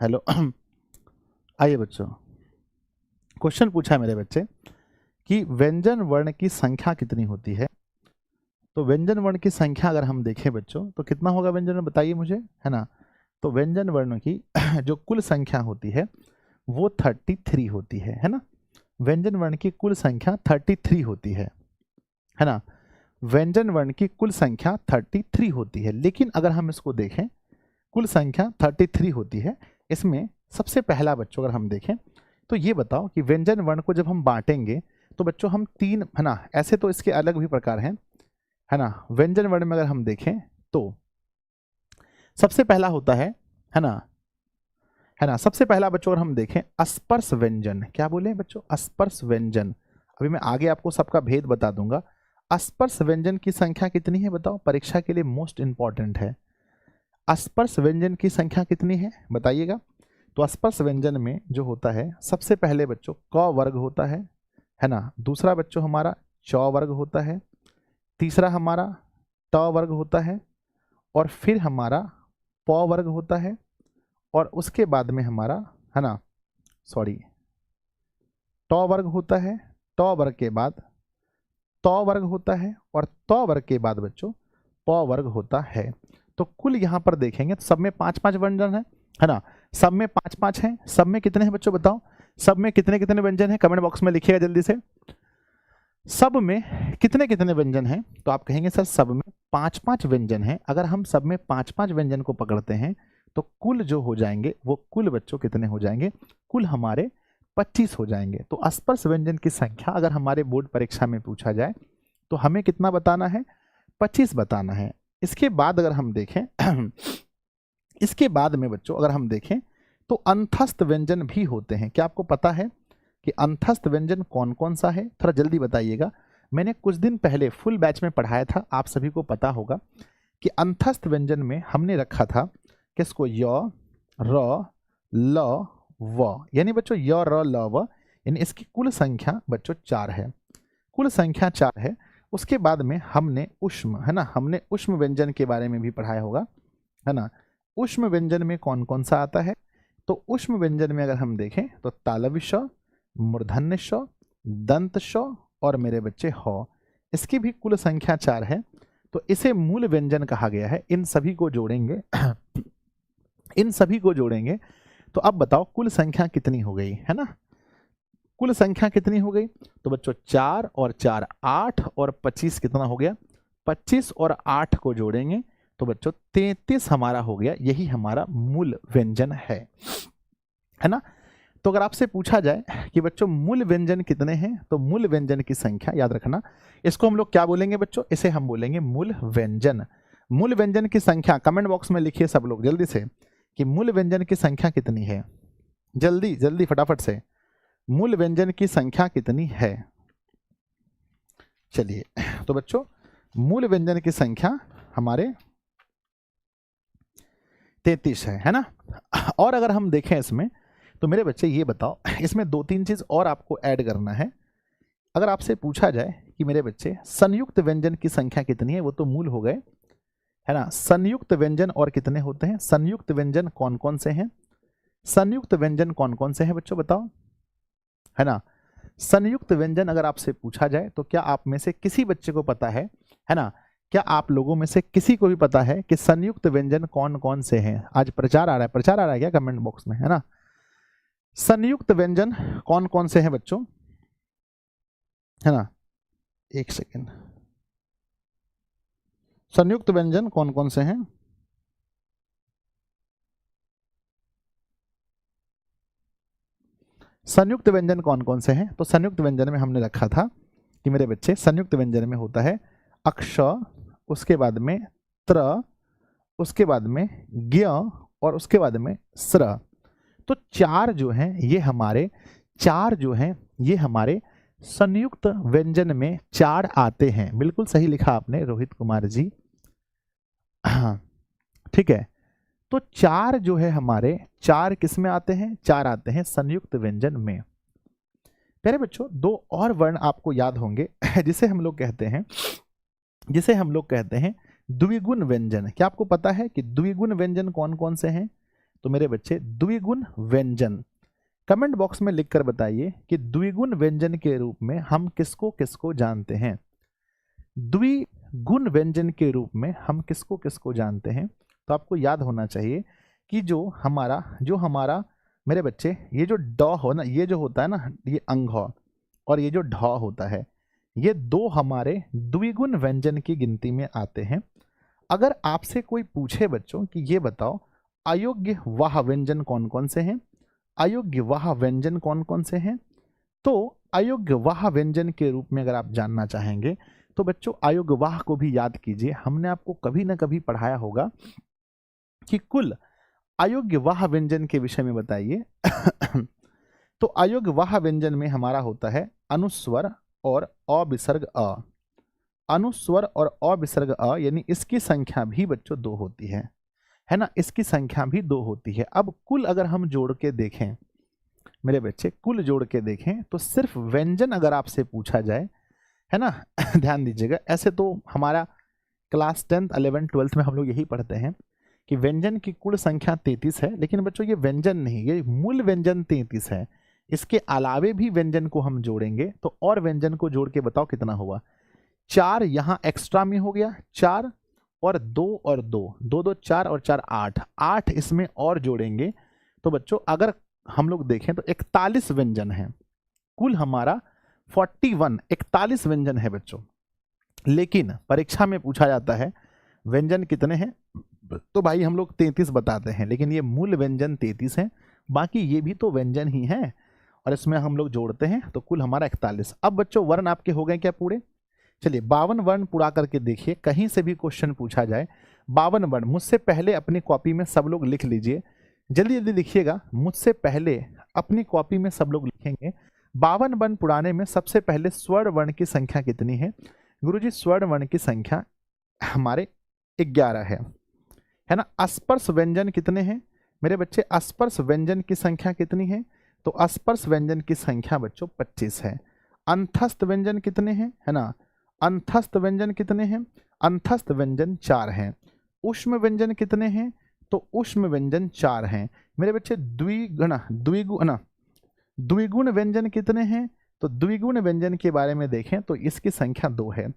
हेलो। आइए बच्चों, क्वेश्चन पूछा है मेरे बच्चे कि व्यंजन वर्ण की संख्या कितनी होती है। तो व्यंजन वर्ण की संख्या अगर हम देखें बच्चों तो कितना होगा व्यंजन वर्ण, बताइए मुझे, है ना। तो व्यंजन वर्ण की जो कुल संख्या होती है वो 33 होती है ना। व्यंजन वर्ण की कुल संख्या 33 होती है ना। व्यंजन वर्ण की कुल संख्या 33 होती है। लेकिन अगर हम इसको देखें, कुल संख्या 33 होती है, इसमें सबसे पहला बच्चों अगर हम देखें तो ये बताओ कि व्यंजन वर्ण को जब हम बांटेंगे तो बच्चों हम तीन, है ना, ऐसे तो इसके अलग भी प्रकार हैं, है ना। व्यंजन वर्ण में अगर हम देखें तो सबसे पहला होता है ना, है ना। सबसे पहला बच्चों अगर हम देखें अस्पर्श व्यंजन, क्या बोले बच्चों, अस्पर्श व्यंजन। अभी मैं आगे आपको सबका भेद बता दूंगा। अस्पर्श व्यंजन की संख्या कितनी है बताओ, परीक्षा के लिए मोस्ट इंपॉर्टेंट है। अस्पर्श व्यंजन की संख्या कितनी है बताइएगा। तो अस्पर्श व्यंजन में जो होता है सबसे पहले बच्चों क वर्ग होता है ना। दूसरा बच्चों हमारा च वर्ग होता है। तीसरा हमारा ट वर्ग होता है। और फिर हमारा प वर्ग होता है। और उसके बाद में हमारा, है ना, सॉरी, ट वर्ग होता है। ट वर्ग के बाद त वर्ग होता है। और त वर्ग के बाद बच्चों प वर्ग होता है। तो कुल यहाँ पर देखेंगे तो सब में 5-5 व्यंजन है ना। सब में 5-5 हैं। सब में कितने हैं बच्चों बताओ, सब में कितने कितने व्यंजन हैं, कमेंट बॉक्स में लिखिएगा जल्दी से। सब में कितने कितने व्यंजन हैं, तो आप कहेंगे सर सब में 5-5 व्यंजन हैं। अगर हम सब में 5-5 व्यंजन को पकड़ते हैं तो कुल जो हो जाएंगे वो कुल बच्चों कितने हो जाएंगे, कुल हमारे 25 हो जाएंगे। तो अस्पर्श व्यंजन की संख्या अगर हमारे बोर्ड परीक्षा में पूछा जाए तो हमें कितना बताना है, 25 बताना है। इसके बाद अगर हम देखें इसके बाद में बच्चों अगर हम देखें तो अंतस्थ व्यंजन भी होते हैं। क्या आपको पता है कि अंतस्थ व्यंजन कौन कौन सा है, थोड़ा जल्दी बताइएगा। मैंने कुछ दिन पहले फुल बैच में पढ़ाया था, आप सभी को पता होगा कि अंतस्थ व्यंजन में हमने रखा था किसको, य र ल व, यानी बच्चों य र ल व, यानी इसकी कुल संख्या बच्चों 4 है, कुल संख्या 4 है। उसके बाद में हमने उष्म, है ना, हमने उष्म व्यंजन के बारे में भी पढ़ाया होगा, है ना। उष्म व्यंजन में कौन कौन सा आता है, तो उष्म व्यंजन में अगर हम देखें तो तालव्य श, मूर्धन्य श, दंत श और मेरे बच्चे ह, इसकी भी कुल संख्या 4 है। तो इसे मूल व्यंजन कहा गया है। इन सभी को जोड़ेंगे इन सभी को जोड़ेंगे तो अब बताओ कुल संख्या कितनी हो गई, है ना। कुल संख्या कितनी हो गई, तो बच्चों 4 और 4 8 और 25 कितना हो गया, 25 और 8 को जोड़ेंगे तो बच्चों 33 हमारा हो गया। यही हमारा मूल व्यंजन है ना। तो अगर आपसे पूछा जाए कि बच्चों मूल व्यंजन कितने हैं, तो मूल व्यंजन की संख्या याद रखना, इसको हम लोग क्या बोलेंगे बच्चों, इसे हम बोलेंगे मूल व्यंजन। मूल व्यंजन की संख्या कमेंट बॉक्स में लिखिए सब लोग जल्दी से कि मूल व्यंजन की संख्या कितनी है, जल्दी जल्दी फटाफट से, मूल व्यंजन की संख्या कितनी है। चलिए, तो बच्चों मूल व्यंजन की संख्या हमारे 33 है ना। और अगर हम देखें इसमें तो मेरे बच्चे ये बताओ, इसमें 2-3 चीज और आपको ऐड करना है। अगर आपसे पूछा जाए कि मेरे बच्चे संयुक्त व्यंजन की संख्या कितनी है, वो तो मूल हो गए, है ना। संयुक्त व्यंजन और कितने होते हैं, संयुक्त व्यंजन कौन कौन से हैं, संयुक्त व्यंजन कौन कौन से हैं बच्चों बताओ, है ना। संयुक्त व्यंजन अगर आपसे पूछा जाए तो क्या आप में से किसी बच्चे को पता है ना, क्या आप लोगों में से किसी को भी पता है कि संयुक्त व्यंजन कौन कौन से हैं। आज प्रचार आ रहा है, प्रचार आ रहा है क्या कमेंट बॉक्स में, है ना। संयुक्त व्यंजन कौन कौन से हैं बच्चों, है ना, एक सेकेंड, संयुक्त व्यंजन कौन कौन से हैं, संयुक्त व्यंजन कौन कौन से हैं। तो संयुक्त व्यंजन में हमने रखा था कि मेरे बच्चे संयुक्त व्यंजन में होता है अक्ष, उसके बाद में त्र, उसके बाद में ज्ञ और उसके बाद में स्र। तो चार जो हैं ये हमारे संयुक्त व्यंजन में चार आते हैं। बिल्कुल सही लिखा आपने रोहित कुमार जी। हाँ ठीक है। तो चार जो है हमारे, चार किस में आते हैं? चार आते हैं संयुक्त व्यंजन में। प्यारे बच्चों, दो और वर्ण आपको याद होंगे जिसे हम लोग कहते हैं द्विगुण व्यंजन। क्या आपको पता है कि द्विगुण व्यंजन कौन कौन से हैं? तो मेरे बच्चे, द्विगुण व्यंजन कमेंट बॉक्स में लिखकर बताइए कि द्विगुण व्यंजन के रूप में हम किसको किसको जानते हैं। द्विगुण व्यंजन के रूप में हम किसको किसको जानते हैं? तो आपको याद होना चाहिए कि जो हमारा मेरे बच्चे, ये जो ड हो ना, ये जो होता है ना, ये अंग हो, और ये जो ढ होता है, ये दो हमारे द्विगुण व्यंजन की गिनती में आते हैं। अगर आपसे कोई पूछे बच्चों कि ये बताओ अयोग्य वाह व्यंजन कौन कौन से हैं, अयोग्य वाह व्यंजन कौन कौन से हैं, तो अयोग्य वाह व्यंजन के रूप में अगर आप जानना चाहेंगे तो बच्चों अयोग्य वाह को भी याद कीजिए। हमने आपको कभी ना कभी पढ़ाया होगा कि कुल अयोग्य वाह व्यंजन के विषय में बताइए। तो अयोग्य वाह व्यंजन में हमारा होता है अनुस्वर और अविसर्ग अ। अनुस्वर और अविसर्ग अ, यानी इसकी संख्या भी बच्चों दो होती है ना, इसकी संख्या भी दो होती है। अब कुल अगर हम जोड़ के देखें मेरे बच्चे, कुल जोड़ के देखें तो सिर्फ व्यंजन अगर आपसे पूछा जाए, है ना ध्यान दीजिएगा, ऐसे तो हमारा क्लास 10th 11th 12th में हम लोग यही पढ़ते हैं कि व्यंजन की कुल संख्या 33 है, लेकिन बच्चों ये व्यंजन नहीं, ये मूल व्यंजन 33 है। इसके अलावे भी व्यंजन को हम जोड़ेंगे तो और व्यंजन को जोड़ के बताओ कितना हुआ। 4 यहाँ एक्स्ट्रा में हो गया, 4 और 2 और 2, 2 2 4 और 4 8, 8 इसमें और जोड़ेंगे तो बच्चों अगर हम लोग देखें तो 41 व्यंजन है। कुल हमारा 41 व्यंजन है बच्चों। लेकिन परीक्षा में पूछा जाता है व्यंजन कितने हैं, तो भाई हम लोग 33 बताते हैं, लेकिन ये मूल व्यंजन 33 है, बाकी ये भी तो व्यंजन ही है और इसमें हम लोग जोड़ते हैं तो कुल हमारा 41। अब बच्चों वर्ण आपके हो गए क्या पूरे? चलिए 52 वर्ण पूरा करके देखिए, कहीं से भी क्वेश्चन पूछा जाए 52 वर्ण, मुझसे पहले अपनी कॉपी में सब लोग लिख लीजिए, जल्दी जल्दी लिखिएगा, मुझसे पहले अपनी कॉपी में सब लोग लिखेंगे 52 वर्ण पुराने में सबसे पहले स्वर्ण वर्ण की संख्या कितनी है? गुरुजी स्वर्ण वर्ण की संख्या हमारे 11 है ना। अस्पर्श व्यंजन कितने हैं मेरे बच्चे? अस्पर्श व्यंजन की संख्या कितनी है? तो अस्पर्श व्यंजन की संख्या बच्चों 25 है। अंतस्थ व्यंजन कितने हैं, है ना? अंतस्थ व्यंजन कितने हैं? अंतस्थ व्यंजन 4 हैं। ऊष्म व्यंजन कितने हैं? तो ऊष्म व्यंजन 4 हैं मेरे बच्चे। द्विगुण व्यंजन कितने हैं? तो द्विगुण व्यंजन के बारे में देखें तो इसकी संख्या 2 है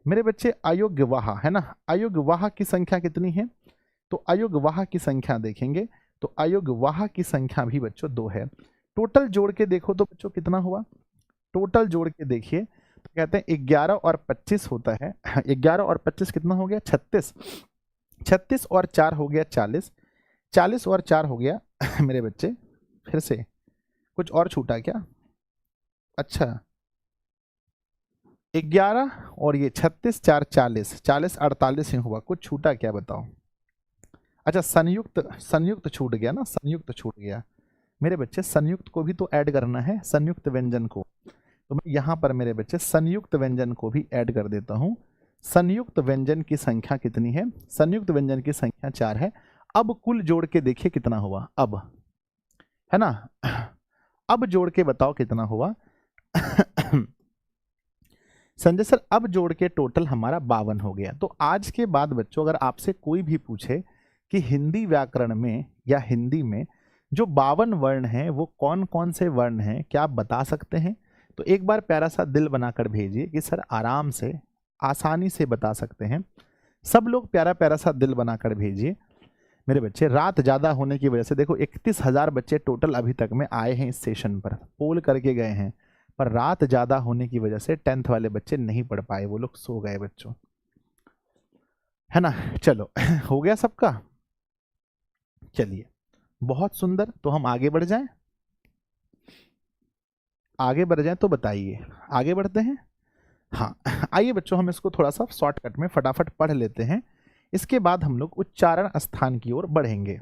मेरे बच्चे। अयोग्य वाह, है ना, अयोग्य वाह की संख्या कितनी है? तो अयोग्य वाह की संख्या देखेंगे तो अयोग्य वाह की संख्या भी बच्चों 2 है। टोटल जोड़ के देखो तो बच्चों कितना हुआ? टोटल जोड़ के देखिए तो कहते हैं 11 और 25 होता है। 11 और 25 कितना हो गया? 36। 36 और 4 हो गया 40। 40 और 4 हो गया मेरे बच्चे, फिर से कुछ और छूटा क्या? अच्छा 11 और ये 36 4 40, 40 48 ही हुआ, कुछ छूटा क्या बताओ? अच्छा संयुक्त छूट गया ना, संयुक्त छूट गया मेरे बच्चे। संयुक्त को भी तो ऐड करना है, संयुक्त व्यंजन को, तो मैं यहाँ पर मेरे बच्चे संयुक्त व्यंजन को भी ऐड कर देता हूँ। संयुक्त व्यंजन की संख्या कितनी है? संयुक्त व्यंजन की संख्या 4 है। अब कुल जोड़ के देखिए कितना हुआ, अब, है ना, अब जोड़ के बताओ कितना हुआ? संजय सर अब जोड़ के टोटल हमारा 52 हो गया। तो आज के बाद बच्चों अगर आपसे कोई भी पूछे कि हिंदी व्याकरण में या हिंदी में जो 52 वर्ण हैं वो कौन कौन से वर्ण हैं, क्या आप बता सकते हैं? तो एक बार प्यारा सा दिल बनाकर भेजिए कि सर आराम से आसानी से बता सकते हैं। सब लोग प्यारा प्यारा सा दिल बनाकर भेजिए मेरे बच्चे। रात ज़्यादा होने की वजह से देखो 31,000 बच्चे टोटल अभी तक में आए हैं इस सेशन पर, पोल करके गए हैं, पर रात ज़्यादा होने की वजह से 10th वाले बच्चे नहीं पढ़ पाए, वो लोग सो गए बच्चों, है ना। चलो हो गया सबका? चलिए बहुत सुंदर, तो हम आगे बढ़ जाएं, आगे बढ़ जाएं तो बताइए, आगे बढ़ते हैं। हाँ आइए बच्चों हम इसको थोड़ा सा शॉर्टकट में फटाफट पढ़ लेते हैं। इसके बाद हम लोग उच्चारण स्थान की ओर बढ़ेंगे।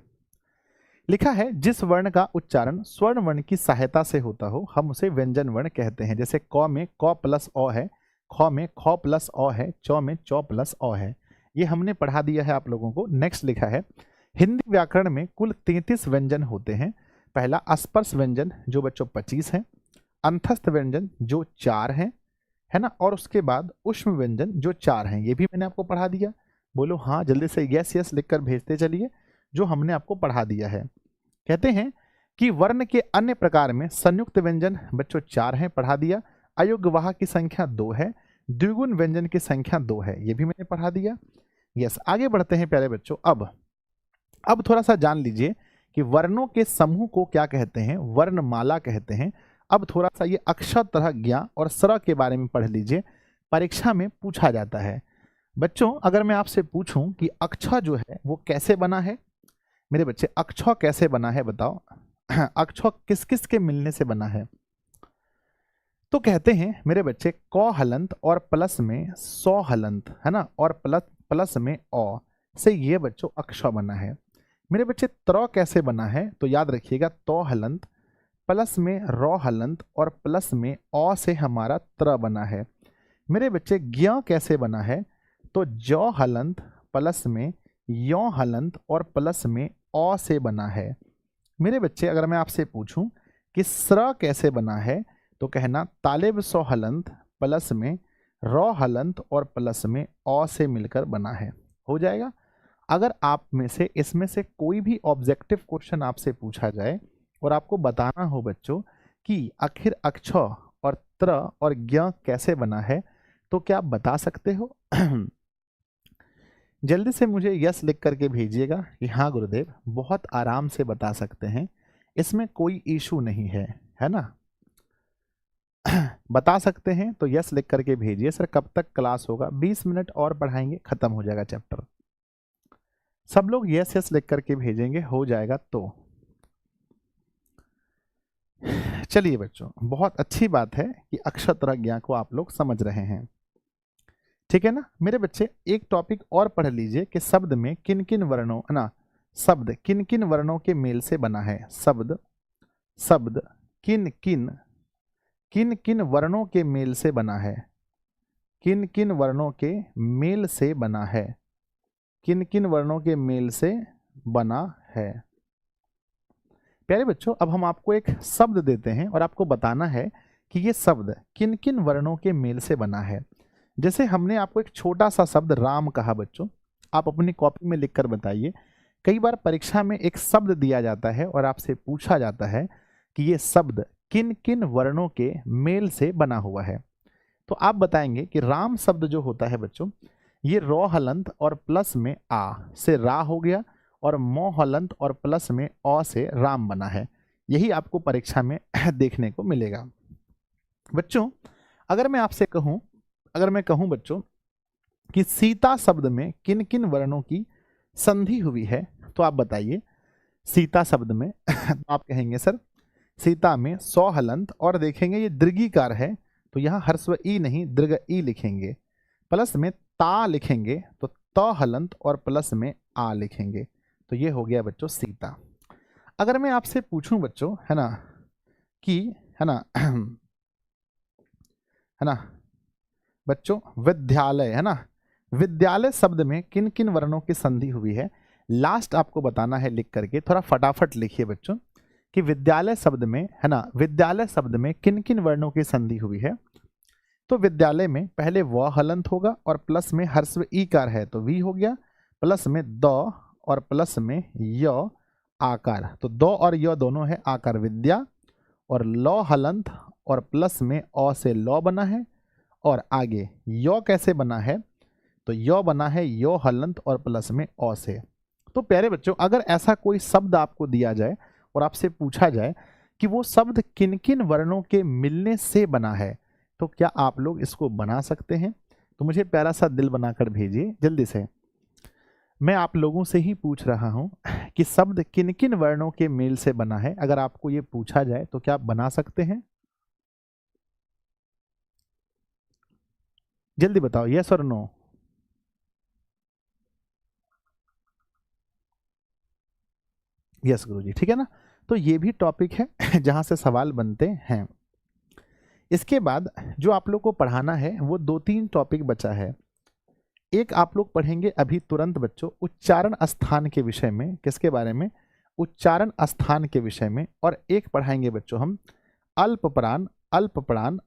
लिखा है जिस वर्ण का उच्चारण स्वर्ण वर्ण की सहायता से होता हो हम उसे व्यंजन वर्ण कहते हैं। जैसे क में क प्लस अ है, ख में ख प्लस अ है, च में च प्लस अ है। ये हमने पढ़ा दिया है आप लोगों को। नेक्स्ट लिखा है हिंदी व्याकरण में कुल 33 व्यंजन होते हैं। पहला अस्पर्श व्यंजन जो बच्चों 25 है, अंतस्थ व्यंजन जो 4 हैं, है ना, और उसके बाद उष्म व्यंजन जो 4 हैं। ये भी मैंने आपको पढ़ा दिया। बोलो हाँ, जल्दी से यस यस लिखकर भेजते चलिए जो हमने आपको पढ़ा दिया है। कहते हैं कि वर्ण के अन्य प्रकार में संयुक्त व्यंजन बच्चों 4 हैं, पढ़ा दिया। अयोग्यवाह की संख्या 2 है, द्विगुण व्यंजन की संख्या 2 है, ये भी मैंने पढ़ा दिया। यस, आगे बढ़ते हैं प्यारे बच्चों। अब थोड़ा सा जान लीजिए कि वर्णों के समूह को क्या कहते हैं, वर्णमाला कहते हैं। अब थोड़ा सा ये अक्षर तरह ज्ञा और स्र के बारे में पढ़ लीजिए, परीक्षा में पूछा जाता है। बच्चों अगर मैं आपसे पूछूं कि अक्षर जो है वो कैसे बना है, मेरे बच्चे अक्षर कैसे बना है बताओ। अक्षर किस किस के मिलने से बना है? तो कहते हैं मेरे बच्चे क हलंत और प्लस में सौ हलंत, है ना, और प्लस प्लस में अ से ये बच्चों अक्षर बना है। मेरे बच्चे त्र कैसे बना है? तो याद रखिएगा तो हलंत प्लस में रौ हलंत और प्लस में अ से हमारा त्र बना है। मेरे बच्चे ज्ञ कैसे बना है? तो जौ हलंत प्लस में यौ हलंत और प्लस में अ से बना है। मेरे बच्चे अगर मैं आपसे पूछूं कि स्र कैसे बना है, तो कहना तालेब सौ हलंत प्लस में रौ हलंत और प्लस में अ से मिलकर बना है। हो जाएगा। अगर आप में से इसमें से कोई भी ऑब्जेक्टिव क्वेश्चन आपसे पूछा जाए और आपको बताना हो बच्चों कि आखिर अक्षर और त्र और ज्ञ कैसे बना है, तो क्या आप बता सकते हो? जल्दी से मुझे यस लिख करके भेजिएगा कि हाँ गुरुदेव बहुत आराम से बता सकते हैं, इसमें कोई इशू नहीं है ना। बता सकते हैं तो यस लिख करके भेजिए। सर कब तक क्लास होगा? 20 मिनट और पढ़ाएंगे, खत्म हो जाएगा चैप्टर। सब लोग यस यस लिख करके भेजेंगे, हो जाएगा तो। चलिए बच्चों, बहुत अच्छी बात है कि अक्षर ज्ञान को आप लोग समझ रहे हैं, ठीक है ना। मेरे बच्चे एक टॉपिक और पढ़ लीजिए कि शब्द में किन किन वर्णों, है ना, शब्द किन किन वर्णों के मेल से बना है। शब्द शब्द किन किन किन किन वर्णों के मेल से बना है, किन किन वर्णों के मेल से बना है, किन किन वर्णों के मेल से बना है। प्यारे बच्चों अब हम आपको एक शब्द देते हैं और आपको बताना है कि ये शब्द किन किन वर्णों के मेल से बना है। जैसे हमने आपको एक छोटा सा शब्द राम कहा बच्चों, आप अपनी कॉपी में लिखकर बताइए। कई बार परीक्षा में एक शब्द दिया जाता है और आपसे पूछा जाता है कि ये शब्द किन किन वर्णों के मेल से बना हुआ है। तो आप बताएंगे कि राम शब्द जो होता है बच्चों, ये रौ हलंत और प्लस में आ से रा हो गया और मो हलंत और प्लस में अ से राम बना है। यही आपको परीक्षा में देखने को मिलेगा। बच्चों अगर मैं आपसे कहूं, अगर मैं कहूं बच्चों कि सीता शब्द में किन किन वर्णों की संधि हुई है, तो आप बताइए। सीता शब्द में तो आप कहेंगे सर सीता में सौ हलंत, और देखेंगे ये दीर्घिकार है तो यहाँ हर्स्व ई नहीं दीर्घ ई लिखेंगे, प्लस में ता लिखेंगे तो त हलंत और प्लस में आ लिखेंगे। तो ये हो गया बच्चों सीता। अगर मैं आपसे पूछूं बच्चों, है ना, कि है ना है ना बच्चों विद्यालय, है ना, विद्यालय शब्द में किन किन वर्णों की संधि हुई है, लास्ट आपको बताना है लिख करके। थोड़ा फटाफट लिखिए बच्चों कि विद्यालय शब्द में, है ना, विद्यालय शब्द में किन किन वर्णों की संधि हुई है। तो विद्यालय में पहले व हलंत होगा और प्लस में हर्स्व ईकार है तो वी हो गया, प्लस में द और प्लस में य आकार, तो द और य दोनों है आकार विद्या, और लौ हलंत और प्लस में अ से लौ बना है। और आगे यो कैसे बना है, तो यो बना है यो हलंत और प्लस में अ से। तो प्यारे बच्चों अगर ऐसा कोई शब्द आपको दिया जाए और आपसे पूछा जाए कि वो शब्द किन किन वर्णों के मिलने से बना है, तो क्या आप लोग इसको बना सकते हैं? तो मुझे प्यारा सा दिल बनाकर भेजिए जल्दी से। मैं आप लोगों से ही पूछ रहा हूं कि शब्द किन किन वर्णों के मेल से बना है। अगर आपको ये पूछा जाए तो क्या आप बना सकते हैं? जल्दी बताओ, यस और नो। यस गुरुजी, ठीक है ना। तो ये भी टॉपिक है जहाँ से सवाल बनते हैं। इसके बाद जो आप लोग को पढ़ाना है वो 2-3 टॉपिक बचा है। एक आप लोग पढ़ेंगे अभी तुरंत बच्चों उच्चारण स्थान के विषय में। किसके बारे में? उच्चारण स्थान के विषय में। और एक पढ़ाएंगे बच्चों हम अल्पप्राण, अल्पप्राण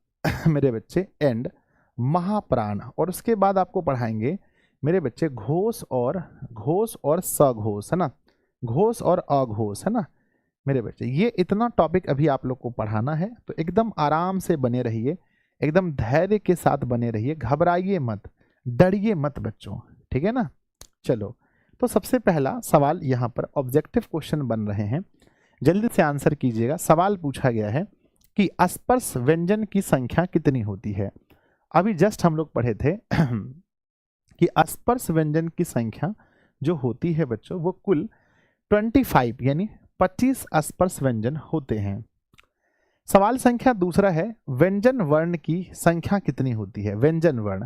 मेरे बच्चे एंड महाप्राण। और उसके बाद आपको पढ़ाएंगे मेरे बच्चे घोष और सघोष, है ना, घोष और अघोष, है ना मेरे बच्चे। ये इतना टॉपिक अभी आप लोग को पढ़ाना है, तो एकदम आराम से बने रहिए, एकदम धैर्य के साथ बने रहिए, घबराइए मत, डरिए मत बच्चों, ठीक है ना। चलो, तो सबसे पहला सवाल यहाँ पर ऑब्जेक्टिव क्वेश्चन बन रहे हैं, जल्दी से आंसर कीजिएगा। सवाल पूछा गया है कि स्पर्श व्यंजन की संख्या कितनी होती है। अभी जस्ट हम लोग पढ़े थे कि स्पर्श व्यंजन की संख्या जो होती है बच्चों वो कुल 25 यानी 25 स्पर्श व्यंजन होते हैं। सवाल संख्या दूसरा है व्यंजन वर्ण की संख्या कितनी होती है। व्यंजन वर्ण,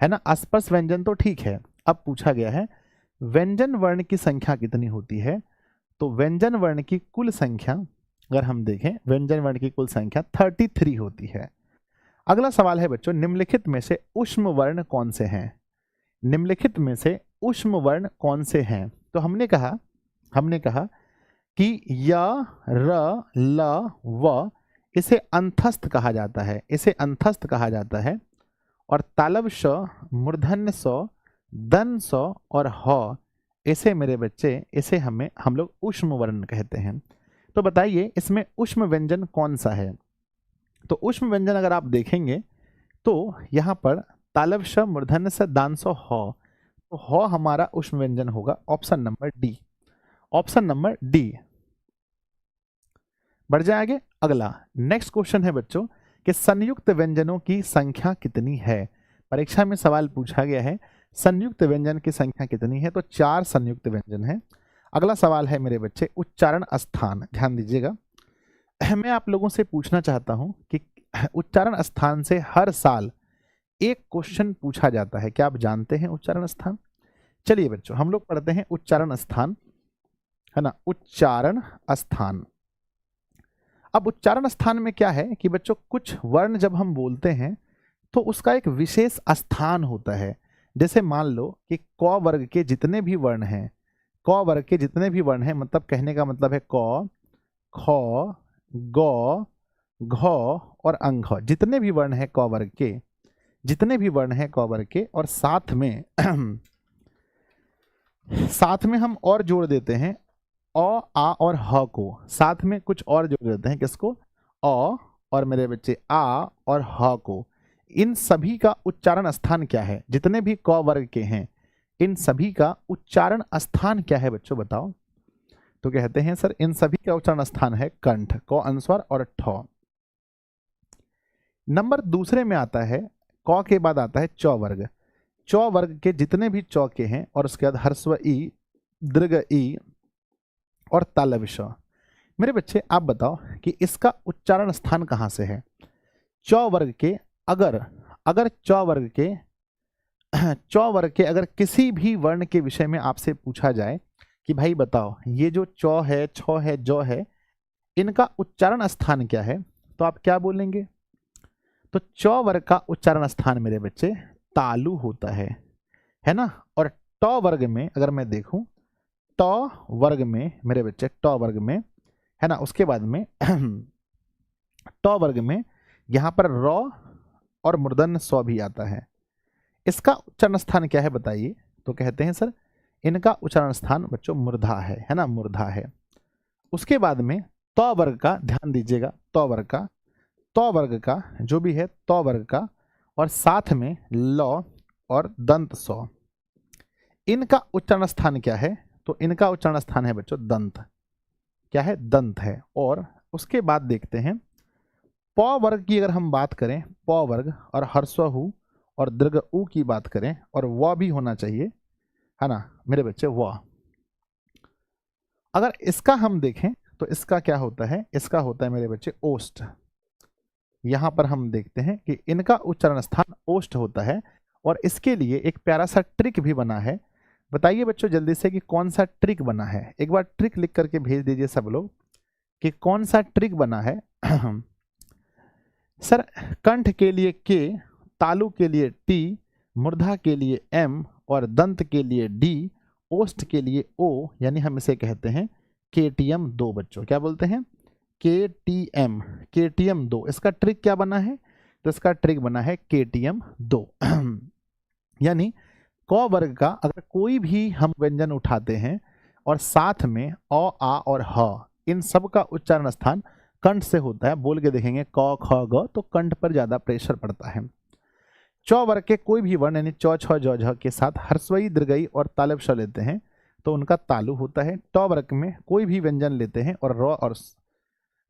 है ना, स्पर्श व्यंजन तो ठीक है, अब पूछा गया है व्यंजन वर्ण की संख्या कितनी होती है। तो व्यंजन वर्ण की कुल संख्या अगर हम देखें, व्यंजन वर्ण की कुल संख्या 33 होती है। अगला सवाल है बच्चों निम्नलिखित में से ऊष्म वर्ण कौन से हैं। निम्नलिखित में से ऊष्म वर्ण कौन से हैं। तो हमने कहा कि य, र, ल, व इसे अंतस्थ कहा जाता है, इसे अंतस्थ कहा जाता है। और तालव श, मूर्धन्य स, दन स और ह इसे मेरे बच्चे, इसे हम लोग ऊष्म वर्ण कहते हैं। तो बताइए इसमें ऊष्म व्यंजन कौन सा है। तो ऊष्म व्यंजन अगर आप देखेंगे तो यहाँ पर तालव श, मूर्धन्य स, दान स, ह, तो ह हमारा ऊष्म व्यंजन होगा option number D, option number D. बढ़ जाए आगे। अगला नेक्स्ट क्वेश्चन है बच्चों कि संयुक्त व्यंजनों की संख्या कितनी है। परीक्षा में सवाल पूछा गया है संयुक्त व्यंजन की संख्या कितनी है। तो 4 संयुक्त व्यंजन है। अगला सवाल है मेरे बच्चे उच्चारण स्थान, ध्यान दीजिएगा। मैं आप लोगों से पूछना चाहता हूं कि उच्चारण स्थान से हर साल एक क्वेश्चन पूछा जाता है, क्या आप जानते हैं उच्चारण स्थान? चलिए बच्चों हम लोग पढ़ते हैं उच्चारण स्थान, है ना, उच्चारण स्थान। अब उच्चारण स्थान में क्या है कि बच्चों कुछ वर्ण जब हम बोलते हैं तो उसका एक विशेष स्थान होता है। जैसे मान लो कि क वर्ग के जितने भी वर्ण हैं, क वर्ग के जितने भी वर्ण हैं, मतलब कहने का मतलब है क, ख, ग, घ और अंघ, जितने भी वर्ण हैं क वर्ग के, जितने भी वर्ण हैं क वर्ग के, और साथ में साथ में हम और जोड़ देते हैं अ, आ और ह को, साथ में कुछ और जोड़ देते हैं, किसको? अ और मेरे बच्चे आ और ह को। इन सभी का उच्चारण स्थान क्या है? जितने भी क वर्ग के हैं इन सभी का उच्चारण स्थान क्या है बच्चों, बताओ। तो कहते हैं सर इन सभी का उच्चारण स्थान है कंठ, क अनुस्वार और ठ। नंबर दूसरे में आता है क के बाद आता है च वर्ग। च वर्ग के जितने भी च के हैं और उसके बाद ह्रस्व ई, दीर्घ ई और तालव्य श। मेरे बच्चे आप बताओ कि इसका उच्चारण स्थान कहाँ से है। च वर्ग के अगर च वर्ग के अगर किसी भी वर्ण के विषय में आपसे पूछा जाए कि भाई बताओ ये जो च है, छ है, ज है, इनका उच्चारण स्थान क्या है, तो आप क्या बोलेंगे? तो च वर्ग का उच्चारण स्थान मेरे बच्चे तालु होता है ना। और ट वर्ग में अगर मैं देखूं, ट वर्ग में मेरे बच्चे, ट वर्ग में, है ना, उसके बाद में ट वर्ग में यहां पर र और मूर्धन्य स भी आता है। इसका उच्चारण स्थान क्या है बताइए? तो कहते हैं सर इनका उच्चारण स्थान बच्चों मूर्धा है ना, मूर्धा है। उसके बाद में त वर्ग का ध्यान दीजिएगा, त वर्ग का जो भी है त वर्ग का, और साथ में ल और दंत स, इनका उच्चारण स्थान क्या है? तो इनका उच्चारण स्थान है बच्चों दंत, क्या है? दंत है। और उसके बाद देखते हैं प वर्ग की अगर हम बात करें, प वर्ग और ह्रस्व हु और दीर्घ उ की बात करें, और व भी होना चाहिए, है ना मेरे बच्चे, व। अगर इसका हम देखें तो इसका क्या होता है? इसका होता है मेरे बच्चे ओष्ठ। यहां पर हम देखते हैं कि इनका उच्चारण स्थान ओष्ठ होता है। और इसके लिए एक प्यारा सा ट्रिक भी बना है, बताइए बच्चों जल्दी से कि कौन सा ट्रिक बना है, एक बार ट्रिक लिख करके भेज दीजिए सब लोग कि कौन सा ट्रिक बना है। सर कंठ के लिए के, तालु के लिए टी, मूर्धा के लिए एम और दंत के लिए डी, ओष्ठ के लिए ओ, यानी हम इसे कहते हैं केटीएम 2 बच्चों। क्या बोलते हैं? KTM, KTM 2। इसका ट्रिक क्या बना है? तो इसका ट्रिक बना है केटीएम 2। यानी क वर्ग का अगर कोई भी हम व्यंजन उठाते हैं और साथ में अ, आ और ह, इन सब का उच्चारण स्थान कंठ से होता है। बोल के देखेंगे क ख ग, तो कंठ पर ज्यादा प्रेशर पड़ता है। च वर्ग के कोई भी वर्ण यानी च छ ज झ के साथ हर्स्वई दीर्घई और तालव्य श लेते हैं तो उनका तालु होता है। ट वर्ग में कोई भी व्यंजन लेते हैं और र और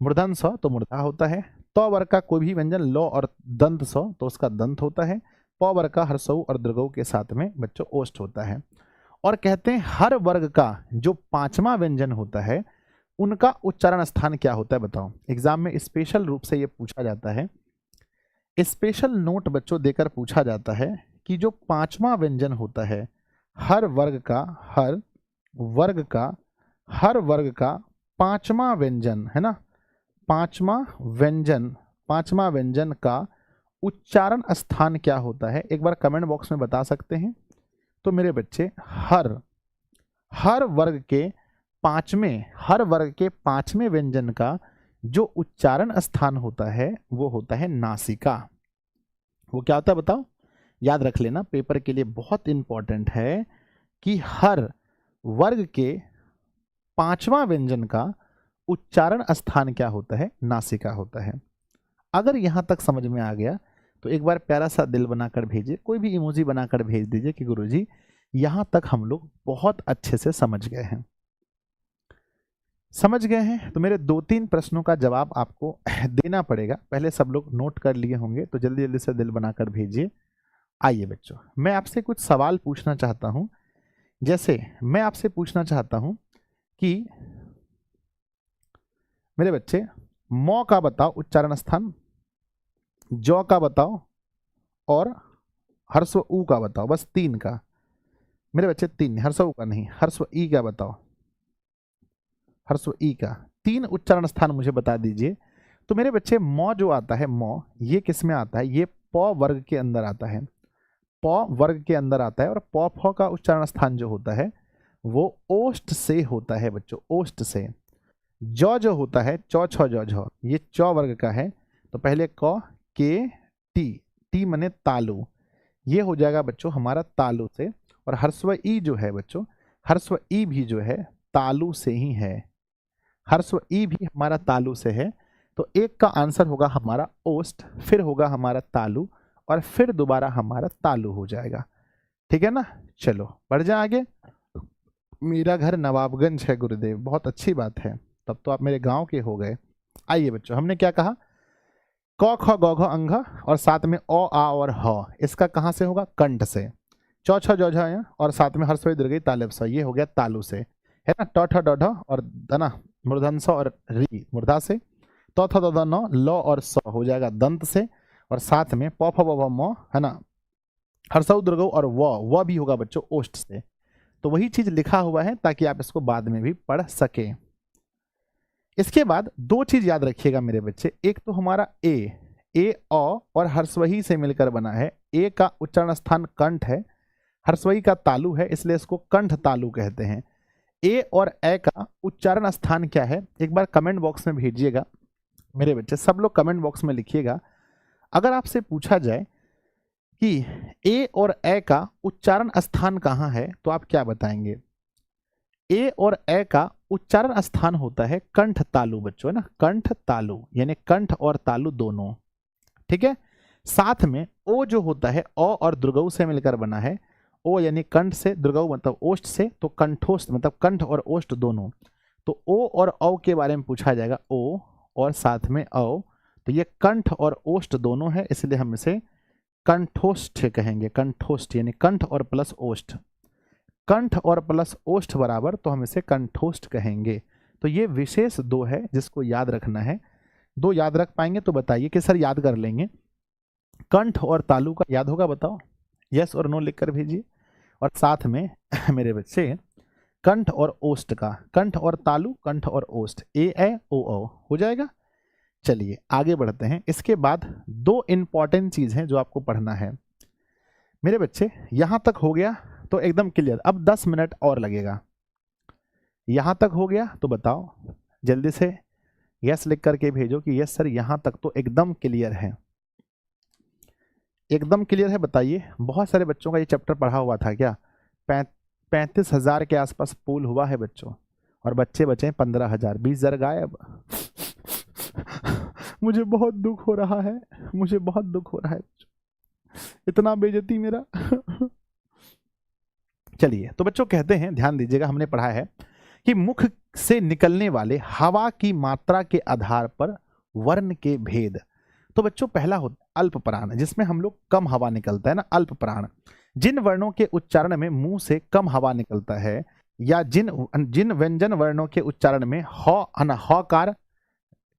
मूर्धन स तो मूर्धा होता है। त वर्ग का कोई भी व्यंजन ल और दंत स तो उसका दंत होता है। प वर्ग का हर्षऊ और दीर्घऊ के साथ में बच्चों ओष्ठ होता है। और कहते हैं हर वर्ग का जो पांचवा व्यंजन होता है उनका उच्चारण स्थान क्या होता है बताओ। एग्जाम में स्पेशल रूप से ये पूछा जाता है, स्पेशल नोट बच्चों देकर पूछा जाता है कि जो पांचवा व्यंजन होता है हर वर्ग का, हर वर्ग का पांचवा व्यंजन है ना, पांचवा व्यंजन का उच्चारण स्थान क्या होता है, एक बार कमेंट बॉक्स में बता सकते हैं। तो मेरे बच्चे हर वर्ग के पांचवें व्यंजन का जो उच्चारण स्थान होता है वो होता है नासिका। वो क्या होता है बताओ, याद रख लेना, पेपर के लिए बहुत इंपॉर्टेंट है कि हर वर्ग के पांचवा व्यंजन का उच्चारण स्थान क्या होता है, नासिका होता है। अगर यहां तक समझ में आ गया तो एक बार प्यारा सा दिल बनाकर भेजिए, कोई भी इमोजी बनाकर भेज दीजिए कि गुरुजी यहां तक हम लोग बहुत अच्छे से समझ गए हैं। समझ गए हैं तो मेरे 2-3 प्रश्नों का जवाब आपको देना पड़ेगा। पहले सब लोग नोट कर लिए होंगे तो जल्दी जल्दी से दिल बनाकर भेजिए। आइए बच्चों, मैं आपसे कुछ सवाल पूछना चाहता हूं। जैसे मैं आपसे पूछना चाहता हूं कि मेरे बच्चे मौ का बताओ उच्चारण स्थान, जौ का बताओ और हर्स्व ऊ का बताओ। बस 3 का मेरे बच्चे, 3, हर्स्व ऊ का नहीं, हर्स्व ई का बताओ, हर्स्व ई का 3 उच्चारण स्थान मुझे बता दीजिए। तो मेरे बच्चे मौ जो आता है, मौ ये किस में आता है, ये प वर्ग के अंदर आता है, प वर्ग के अंदर आता है। और प फ का उच्चारण स्थान जो होता है वो ओष्ठ से होता है बच्चों, ओष्ठ से। जौ जो होता है चौ छ जौ झ, ये चौ वर्ग का है तो पहले क के टी, टी मने तालु, ये हो जाएगा बच्चों हमारा तालु से। और हर्स्व ई जो है बच्चों, हर्स्व ई भी जो है तालु से ही है, हर्स्व ई भी हमारा तालु से है। तो एक का आंसर होगा हमारा ओष्ठ, फिर होगा हमारा तालु और फिर दोबारा हमारा तालु हो जाएगा। ठीक है ना, चलो बढ़ जाए आगे। मेरा घर नवाबगंज है गुरुदेव, बहुत अच्छी बात है, तब तो आप मेरे गांव के हो गए। आइए बच्चों, हमने क्या कहा, क ख ग घ अंघ और साथ में अ आ और ह, इसका कहां से होगा, कंठ से। चौ छ जौ झ और साथ में हर्स्व दीर्घई तालव्य स, ये हो गया तालु से, है ना। ट ठ ड ढ और दना मूर्धन स और री मूर्धा से। त थ द द न ल और स हो जाएगा दंत से। और साथ में प फ ब भ म, है ना, हर्षऊ दीर्घऊ और व भी होगा बच्चों ओष्ठ से। तो वही चीज लिखा हुआ है ताकि आप इसको बाद में भी पढ़ सके। इसके बाद 2 चीज याद रखिएगा मेरे बच्चे, एक तो हमारा ए अ और हर्स्वही से मिलकर बना है। ए का उच्चारण स्थान कंठ है, हर्स्वही का तालु है, इसलिए इसको कंठ तालु कहते हैं। ए और ए का उच्चारण स्थान क्या है, एक बार कमेंट बॉक्स में भेजिएगा मेरे बच्चे, सब लोग कमेंट बॉक्स में लिखिएगा। अगर आपसे पूछा जाए कि ए और ए का उच्चारण स्थान कहाँ है तो आप क्या बताएंगे। ए और ए का उच्चारण स्थान होता है कंठ तालु बच्चों, है ना, कंठ तालु, यानी कंठ और तालु दोनों। ठीक है, साथ में ओ जो होता है अ और दीर्घऊ से मिलकर बना है। ओ यानी कंठ से, दीर्घऊ मतलब ओष्ठ से, तो कंठोष्ठ मतलब कंठ और ओष्ठ दोनों। तो ओ और औ के बारे में पूछा जाएगा, ओ और साथ में औ, तो ये कंठ और ओष्ठ दोनों है, इसलिए हम इसे कंठोष्ठ कहेंगे। कंठोष्ठ यानी कंठ और प्लस ओष्ठ, कंठ और प्लस ओष्ठ बराबर, तो हम इसे कंठोष्ठ कहेंगे। तो ये विशेष 2 है जिसको याद रखना है। 2 याद रख पाएंगे तो बताइए कि सर याद कर लेंगे। कंठ और तालु का याद होगा, बताओ, यस और नो लिख कर भेजिए। और साथ में मेरे बच्चे कंठ और ओष्ठ का, कंठ और तालु, कंठ और ओष्ठ, ए ओ हो जाएगा। चलिए आगे बढ़ते हैं। इसके बाद दो इंपॉर्टेंट चीज हैं जो आपको पढ़ना है मेरे बच्चे। यहां तक हो गया तो एकदम क्लियर। अब 10 मिनट और लगेगा। यहां तक हो गया तो बताओ, जल्दी से यस लिख करके भेजो कि यस सर यहां तक तो एकदम क्लियर है। एकदम क्लियर है बताइए। बहुत सारे बच्चों का ये चैप्टर पढ़ा हुआ था क्या? 35,000 के आसपास पूल हुआ है बच्चों, और बच्चे बचे 15,000। 20,000 गायब। मुझे बहुत दुख हो रहा है, मुझे बहुत दुख हो रहा है, इतना बेइज्जती मेरा। चलिए तो बच्चों कहते हैं, ध्यान दीजिएगा, हमने पढ़ा है कि मुख से निकलने वाले हवा की मात्रा के आधार पर वर्ण के भेद। तो बच्चों पहला होता है अल्प प्राण, जिसमें हम लोग कम हवा निकलता है ना, अल्प प्राण। जिन वर्णों के उच्चारण में मुंह से कम हवा निकलता है, या जिन व्यंजन वर्णों के उच्चारण में हकार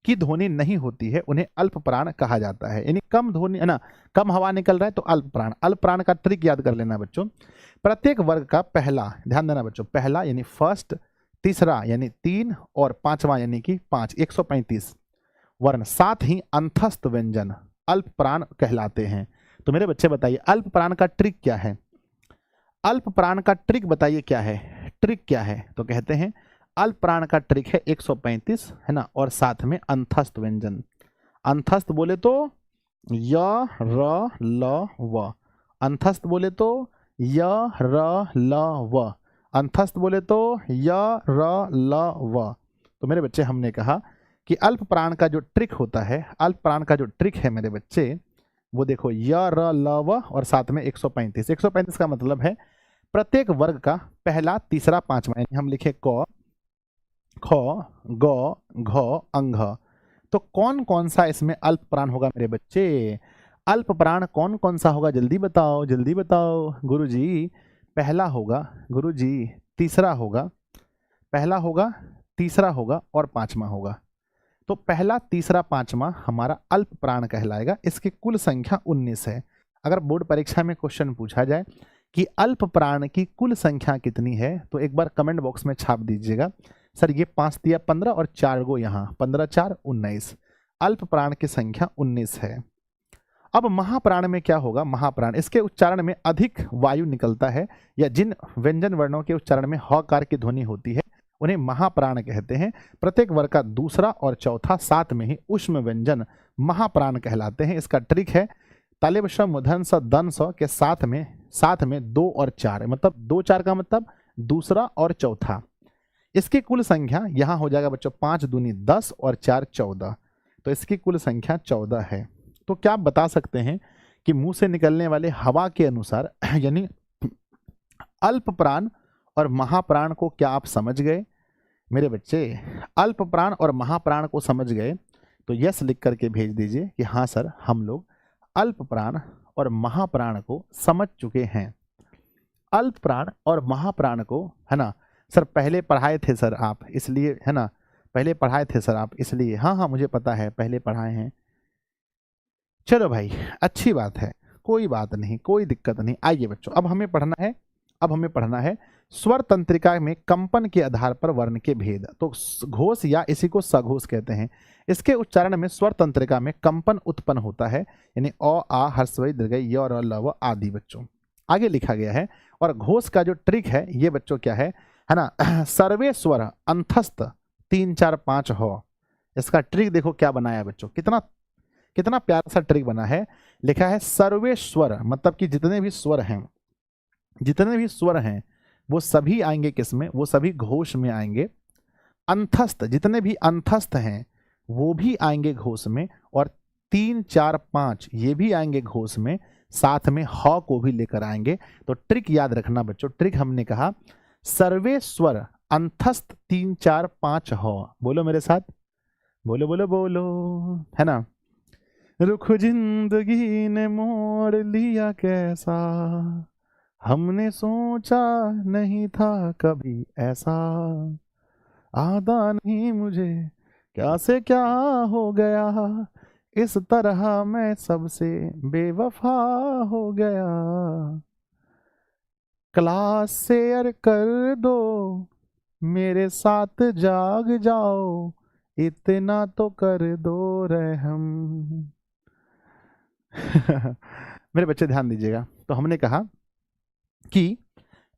की ध्वनि नहीं होती है, उन्हें अल्प प्राण कहा जाता है। यानी कम ध्वनि है ना, कम हवा निकल रहा है तो अल्प प्राण। अल्प प्राण का ट्रिक याद कर लेना बच्चों। प्रत्येक वर्ग का पहला, ध्यान देना बच्चों, पहला यानी फर्स्ट, तीसरा यानी 3 और पांचवा यानी कि 5, 135 वर्ण, साथ ही अंतस्थ व्यंजन अल्प प्राण कहलाते हैं। तो मेरे बच्चे बताइए अल्प प्राण का ट्रिक क्या है? अल्प प्राण का ट्रिक बताइए क्या है? ट्रिक क्या है? तो कहते हैं अल्प प्राण का ट्रिक है 135, है ना, और साथ में अंतस्थ व्यंजन। अंतस्थ बोले तो य र ल व, अंतस्थ बोले तो य र ल व, अंतस्थ बोले तो य र ल व। तो मेरे बच्चे हमने कहा कि अल्प प्राण का जो ट्रिक होता है, अल्प प्राण का जो ट्रिक है मेरे बच्चे, वो देखो य र ल व और साथ में 135। 135 का मतलब है प्रत्येक वर्ग का पहला, तीसरा, पांचवा। यानी हम लिखे क, ख, ग, घ, अंघ। तो कौन कौन सा इसमें अल्प प्राण होगा मेरे बच्चे? अल्प प्राण कौन कौन सा होगा? जल्दी बताओ, जल्दी बताओ गुरुजी। पहला होगा गुरुजी, तीसरा होगा, पहला होगा, तीसरा होगा और पांचवा होगा। तो पहला, तीसरा, पांचवा हमारा अल्प प्राण कहलाएगा। इसकी कुल संख्या 19 है। अगर बोर्ड परीक्षा में क्वेश्चन पूछा जाए कि अल्प प्राण की कुल संख्या कितनी है, तो एक बार कमेंट बॉक्स में छाप दीजिएगा। सर ये 5 दिया 15 और 4 गो यहाँ, 15 4 19। अल्प प्राण की संख्या 19 है। अब महाप्राण में क्या होगा? महाप्राण, इसके उच्चारण में अधिक वायु निकलता है, या जिन व्यंजन वर्णों के उच्चारण में हकार की ध्वनि होती है, उन्हें महाप्राण कहते हैं। प्रत्येक वर्ग का दूसरा और चौथा साथ में ही ऊष्म व्यंजन महाप्राण कहलाते हैं। इसका ट्रिक है तालिब श मूर्धन स दन स के साथ में 2 और 4, मतलब 2 4 का मतलब दूसरा और चौथा। इसकी कुल संख्या यहां हो जाएगा बच्चों 5 दूनी 10 और 4 14। तो इसकी कुल संख्या 14 है। तो क्या आप बता सकते हैं कि मुंह से निकलने वाले हवा के अनुसार यानी अल्प प्राण और महाप्राण को क्या आप समझ गए मेरे बच्चे? अल्प प्राण और महाप्राण को समझ गए तो यस लिख करके भेज दीजिए कि हाँ सर हम लोग अल्प प्राण और महाप्राण को समझ चुके हैं। अल्प प्राण और महाप्राण को, है ना सर, पहले पढ़ाए थे सर आप, इसलिए, है ना, पहले पढ़ाए थे सर आप इसलिए। हाँ हाँ मुझे पता है पहले पढ़ाए हैं। चलो भाई अच्छी बात है, कोई बात नहीं, कोई दिक्कत नहीं। आइए बच्चों अब हमें पढ़ना है स्वर तंत्रिका में कंपन के आधार पर वर्ण के भेद। तो घोष या इसी को सघोष कहते हैं। इसके उच्चारण में स्वर तंत्रिका में कंपन उत्पन्न होता है, यानी अ आ हर्षवई दीर्घई य र ल व आदि बच्चों आगे लिखा गया है। और घोष का जो ट्रिक है ये बच्चों क्या है ना, सर्वे स्वर अंतस्थ 3 4 5 हो। इसका ट्रिक देखो क्या बनाया बच्चों, कितना कितना प्यारा सा ट्रिक बना है। लिखा है सर्वे स्वर, मतलब कि जितने भी स्वर हैं वो सभी आएंगे किसमें? वो सभी घोष में आएंगे। अंतस्थ, जितने भी अंतस्थ हैं वो भी आएंगे घोष में, और 3 4 5 ये भी आएंगे घोष में, साथ में ह को भी लेकर आएंगे। तो ट्रिक याद रखना बच्चों, ट्रिक हमने कहा सर्वे स्वर अंतस्थ 3 4 5 ह। बोलो मेरे साथ, बोलो बोलो बोलो, है ना। रुख जिंदगी ने मोड़ लिया कैसा, हमने सोचा नहीं था कभी ऐसा, आदा नहीं मुझे क्या से क्या हो गया, इस तरह मैं सबसे बेवफा हो गया। क्लास शेयर कर दो, मेरे साथ जाग जाओ, इतना तो कर दो रहम। मेरे बच्चे ध्यान दीजिएगा। तो हमने कहा कि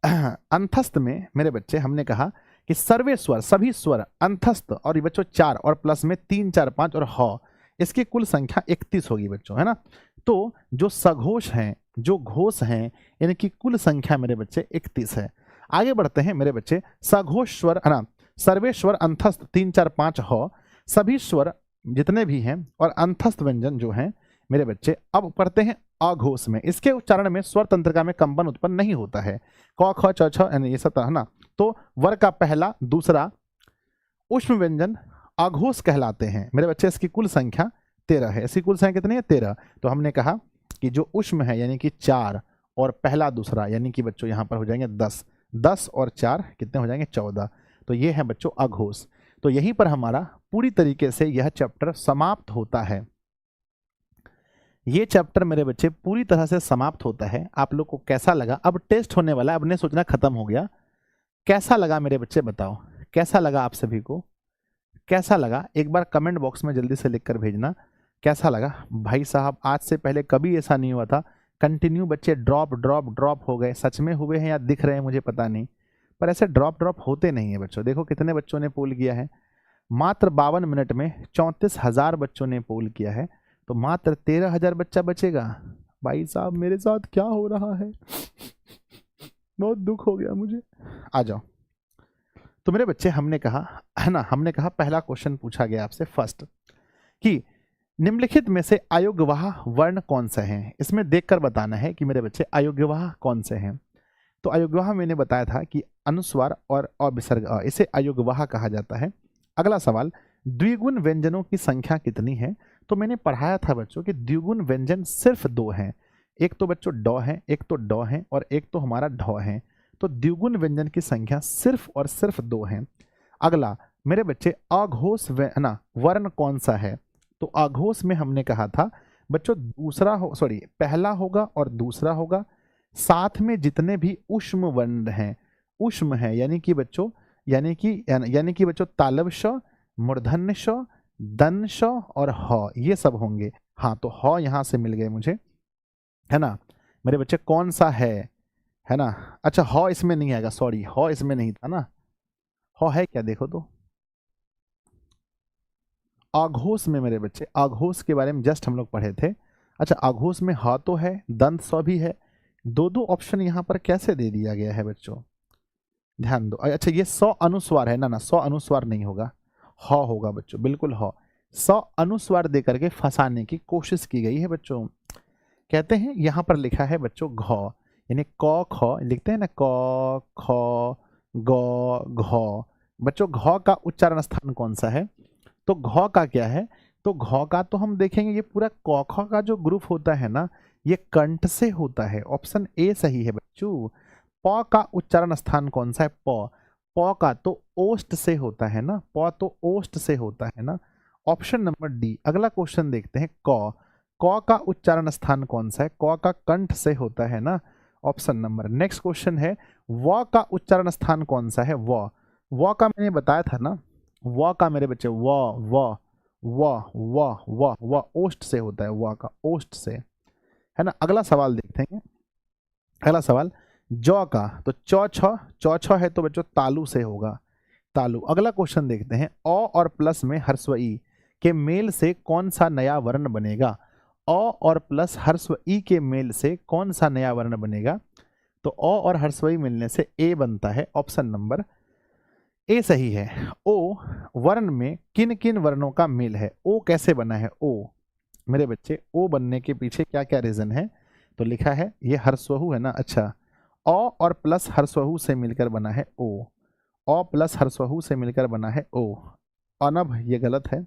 अंतस्थ में मेरे बच्चे हमने कहा कि सर्वे स्वर, सभी स्वर अंतस्थ और ये बच्चों 4 और प्लस में 3 4 5 और ह, इसकी कुल संख्या 31 होगी बच्चों, है ना। तो जो सघोष हैं, जो घोष हैं, इनकी कुल संख्या मेरे बच्चे 31 है। आगे बढ़ते हैं मेरे बच्चे। सघोष स्वर है ना, सर्वे स्वर अंतस्थ 3 4 5 ह, सभी स्वर जितने भी हैं और अंतस्थ व्यंजन जो हैं मेरे बच्चे। अब पढ़ते हैं अघोष में। इसके उच्चारण में स्वर तंत्रिका में कंपन उत्पन्न नहीं होता है। क ख च छ ये सब है ना। तो वर का पहला दूसरा उष्म व्यंजन अघोष कहलाते हैं मेरे बच्चे। इसकी कुल संख्या 13 है। इसकी कुल संख्या कितनी है? 13। तो हमने कहा कि जो उष्म है यानी कि 4 और पहला दूसरा यानी कि बच्चों यहाँ पर हो जाएंगे 10, 10 और 4 कितने हो जाएंगे? 14। तो ये है बच्चों अघोष। तो यहीं पर हमारा पूरी तरीके से यह चैप्टर समाप्त होता है। ये चैप्टर मेरे बच्चे पूरी तरह से समाप्त होता है। आप लोग को कैसा लगा? अब टेस्ट होने वाला है, अब नहीं सोचना खत्म हो गया। कैसा लगा मेरे बच्चे बताओ, कैसा लगा आप सभी को? कैसा लगा एक बार कमेंट बॉक्स में जल्दी से लिखकर भेजना कैसा लगा। भाई साहब आज से पहले कभी ऐसा नहीं हुआ था, कंटिन्यू बच्चे ड्रॉप ड्रॉप ड्रॉप हो गए। सच में हुए हैं या दिख रहे हैं मुझे पता नहीं, पर ऐसे ड्रॉप ड्रॉप होते नहीं है बच्चों। देखो कितने बच्चों ने पोल किया है, मात्र 52 मिनट में 34,000 बच्चों ने पोल किया है। तो मात्र 13,000 बच्चा बचेगा। भाई साहब मेरे साथ क्या हो रहा है, बहुत दुख हो गया मुझे। आ जाओ। तो मेरे बच्चे हमने कहा है ना, हमने कहा पहला क्वेश्चन पूछा गया आपसे फर्स्ट कि निम्नलिखित में से अयोग्यवाह वर्ण कौन सा है। इसमें देखकर बताना है कि मेरे बच्चे अयोग्यवाह कौन से हैं। तो अयोग्यवाह मैंने बताया था कि अनुस्वार और अविसर्ग अ, इसे अयोग्यवाह कहा जाता है। अगला सवाल, द्विगुण व्यंजनों की संख्या कितनी है। तो मैंने पढ़ाया था बच्चों कि द्विगुण व्यंजन सिर्फ 2 हैं। एक तो बच्चों ड है, एक तो ड है और एक तो हमारा ढ है। तो द्विगुण व्यंजन की संख्या सिर्फ और सिर्फ 2 है। अगला मेरे बच्चे अघोष ना वर्ण कौन सा है। तो अघोष में हमने कहा था बच्चों दूसरा हो, सॉरी पहला होगा और दूसरा होगा, साथ में जितने भी उष्म वर्ण हैं, उष्म है यानी कि बच्चों यानी कि बच्चों तालव श, मूर्धन्य श, दन श और ह ये सब होंगे। हाँ तो ह यहाँ से मिल गए मुझे, है ना मेरे बच्चे। कौन सा है ना। अच्छा ह इसमें नहीं आएगा, सॉरी ह इसमें नहीं था ना। ह है क्या देखो तो। अघोष में मेरे बच्चे, अघोष के बारे में जस्ट हम लोग पढ़े थे। अच्छा अघोष में ह तो है, दंत स भी है। दो दो ऑप्शन यहाँ पर कैसे दे दिया गया है बच्चों, ध्यान दो। अच्छा ये स अनुस्वार है ना, ना स अनुस्वार नहीं होगा, ह होगा बच्चों, बिल्कुल ह। स अनुस्वार दे करके फंसाने की कोशिश की गई है बच्चों। कहते हैं यहाँ पर लिखा है बच्चों घ, यानी क ख लिखते हैं ना, क ख ग घ। बच्चों घ का उच्चारण स्थान कौन सा है। तो घ का क्या है, तो घ का तो हम देखेंगे ये पूरा क ख का जो ग्रुप होता है ना, ये कंठ से होता है। ऑप्शन ए सही है बच्चों। प का उच्चारण स्थान कौन सा है, प। प का तो ओष्ठ से होता है ना, प तो ओष्ठ से होता है ना। Option number D. अगला क्वेश्चन देखते हैं क। क का उच्चारण स्थान कौन सा है, क का कंठ से होता है ना। Option number. नेक्स्ट क्वेश्चन है व का उच्चारण स्थान कौन सा है, व का मैंने बताया था ना, व का मेरे बच्चे व व व व व व ओष्ठ से होता है, व का ओष्ठ से, है ना। अगला सवाल देखते हैं। अगला सवाल जौ का, तो चौ छ है तो बच्चों तालु से होगा, तालु। अगला क्वेश्चन देखते हैं अ और प्लस में हर्स्व ई के मेल से कौन सा नया वर्ण बनेगा। अ और प्लस हर्स्व ई के मेल से कौन सा नया वर्ण बनेगा। तो अ और हर्स्व ई मिलने से ए बनता है। ऑप्शन नंबर ए सही है। ओ वर्ण में किन किन वर्णों का मेल है, ओ कैसे बना है ओ मेरे बच्चे। ओ बनने के पीछे क्या क्या रीजन है, तो लिखा है ये हर्स्वहु है ना। अच्छा अ और प्लस हर्स्वहु से मिलकर बना है ओ, अ प्लस हर्स्वहु से मिलकर बना है ओ। अनभ ये गलत है,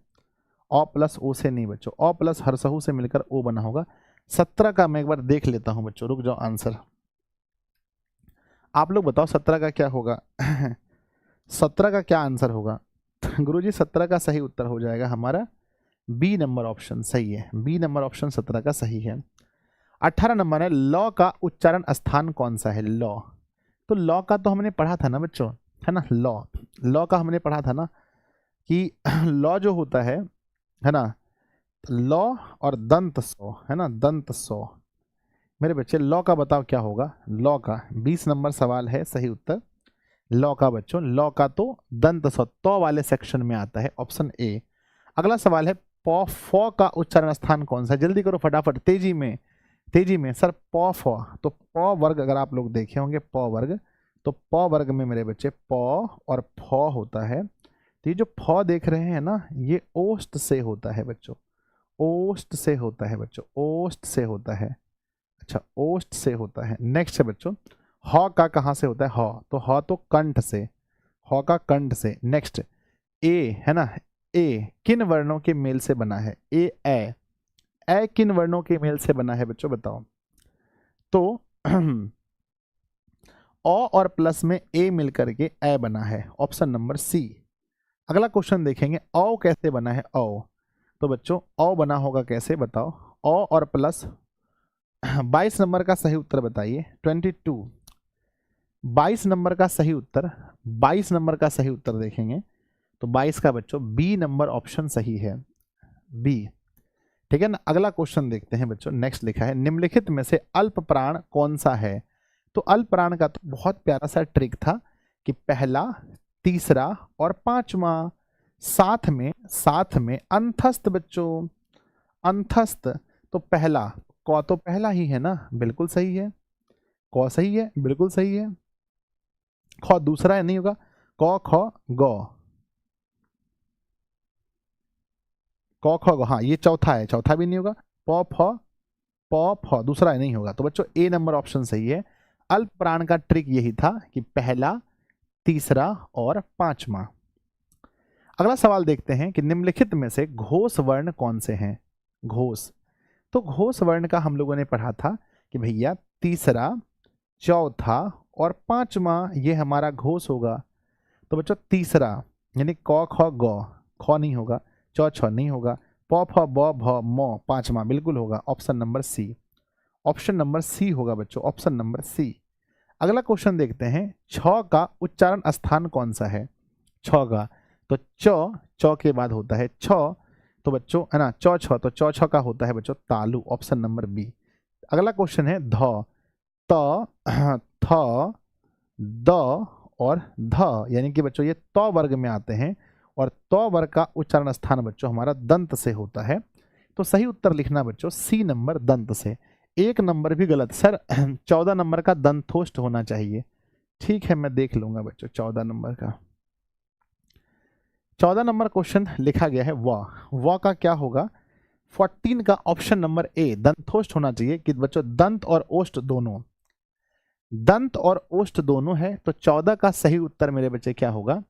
अ प्लस ओ से नहीं बच्चों, अ प्लस हर्षहु से मिलकर ओ बना होगा। 17 का मैं एक बार देख लेता हूं बच्चों, रुक जाओ आंसर। आप लोग बताओ 17 का क्या होगा। 17 का क्या आंसर होगा। गुरुजी 17 का सही उत्तर हो जाएगा हमारा बी नंबर ऑप्शन सही है। बी नंबर ऑप्शन 17 का सही है। 18 नंबर है लॉ का उच्चारण स्थान कौन सा है, लॉ। तो लॉ का तो हमने पढ़ा था ना बच्चों, है ना, लॉ का हमने पढ़ा था ना कि लॉ जो होता है ना, लॉ और दंत सौ, है ना, दंत सौ। मेरे बच्चे लॉ का बताओ क्या होगा, लॉ का 20 नंबर सवाल है, सही उत्तर लॉ का बच्चों, लॉ का तो दंत सौ तो वाले सेक्शन में आता है, ऑप्शन ए। अगला सवाल है पौ फौ का उच्चारण स्थान कौन सा है, जल्दी करो फटाफट, तेजी में सर, पौ फौ। तो पौ वर्ग अगर आप लोग देखे होंगे पौ वर्ग, तो पौ वर्ग में मेरे बच्चे पौ और फौ होता है। तो ये जो फौ देख रहे हैं ना, ये ओष्ठ से होता है बच्चों, ओष्ठ से होता है बच्चों, ओष्ठ से होता है। अच्छा, ओष्ठ से होता है। नेक्स्ट है बच्चों, हौ का कहाँ से होता है, हौ, तो हौ तो कंठ से, हौ का कंठ से। नेक्स्ट ए, है ना, ए किन वर्णों के मेल से बना है, ए किन वर्णों के मेल से बना है बच्चों बताओ। तो ओ और प्लस में ए मिलकर के ए बना है, ऑप्शन नंबर सी। अगला क्वेश्चन देखेंगे, औ कैसे बना है, औ। तो बच्चों औ बना होगा कैसे बताओ, औ और प्लस 22 नंबर का सही उत्तर बताइए, 22, 22 नंबर का सही उत्तर, 22 नंबर का सही उत्तर देखेंगे तो 22 का बच्चों बी नंबर ऑप्शन सही है, बी। ठीक है ना। अगला क्वेश्चन देखते हैं बच्चों, नेक्स्ट लिखा है निम्नलिखित में से अल्प प्राण कौन सा है। तो अल्प प्राण का तो बहुत प्यारा सा ट्रिक था कि पहला, तीसरा और पांचवा साथ में अंतस्थ बच्चों, अंतस्थ। तो पहला क तो पहला ही है ना, बिल्कुल सही है, क सही है, बिल्कुल सही है। ख दूसरा है, नहीं होगा, क ख ग, क ख ग, हाँ ये चौथा है, चौथा भी नहीं होगा। प फ दूसरा है, नहीं होगा। तो बच्चों ए नंबर ऑप्शन सही है। अल्प प्राण का ट्रिक यही था कि पहला, तीसरा और पांचवा। अगला सवाल देखते हैं कि निम्नलिखित में से घोष वर्ण कौन से हैं, घोष। तो घोष वर्ण का हम लोगों ने पढ़ा था कि भैया तीसरा, चौथा और पांचवा ये हमारा घोष होगा। तो बच्चों तीसरा यानी क ख ग, ख नहीं होगा, च छ नहीं होगा, प फ ब भ म पांचवा बिल्कुल होगा, option number C, option number C होगा बच्चों, ऑप्शन नंबर सी। अगला क्वेश्चन देखते हैं, छ का उच्चारण स्थान कौन सा है, छ का। तो च के बाद होता है छ, तो बच्चों है ना, च छ, तो च छ का होता है बच्चों तालु, ऑप्शन नंबर बी। अगला क्वेश्चन है ध, त थ द और ध, यानी कि बच्चों ये त वर्ग में आते हैं और त वर्ग का उच्चारण स्थान बच्चों हमारा दंत से होता है। तो सही उत्तर लिखना बच्चों सी नंबर दंत से। एक नंबर भी गलत सर, 14 नंबर का दंतोष्ठ होना चाहिए। ठीक है, मैं देख लूंगा बच्चों 14 नंबर का। 14 नंबर क्वेश्चन लिखा गया है व का क्या होगा, 14 का ऑप्शन नंबर ए दंतोष्ठ होना चाहिए कि बच्चों दंत और ओष्ठ दोनों, दंत और ओष्ठ दोनों है। तो 14 का सही उत्तर मेरे बच्चे क्या होगा,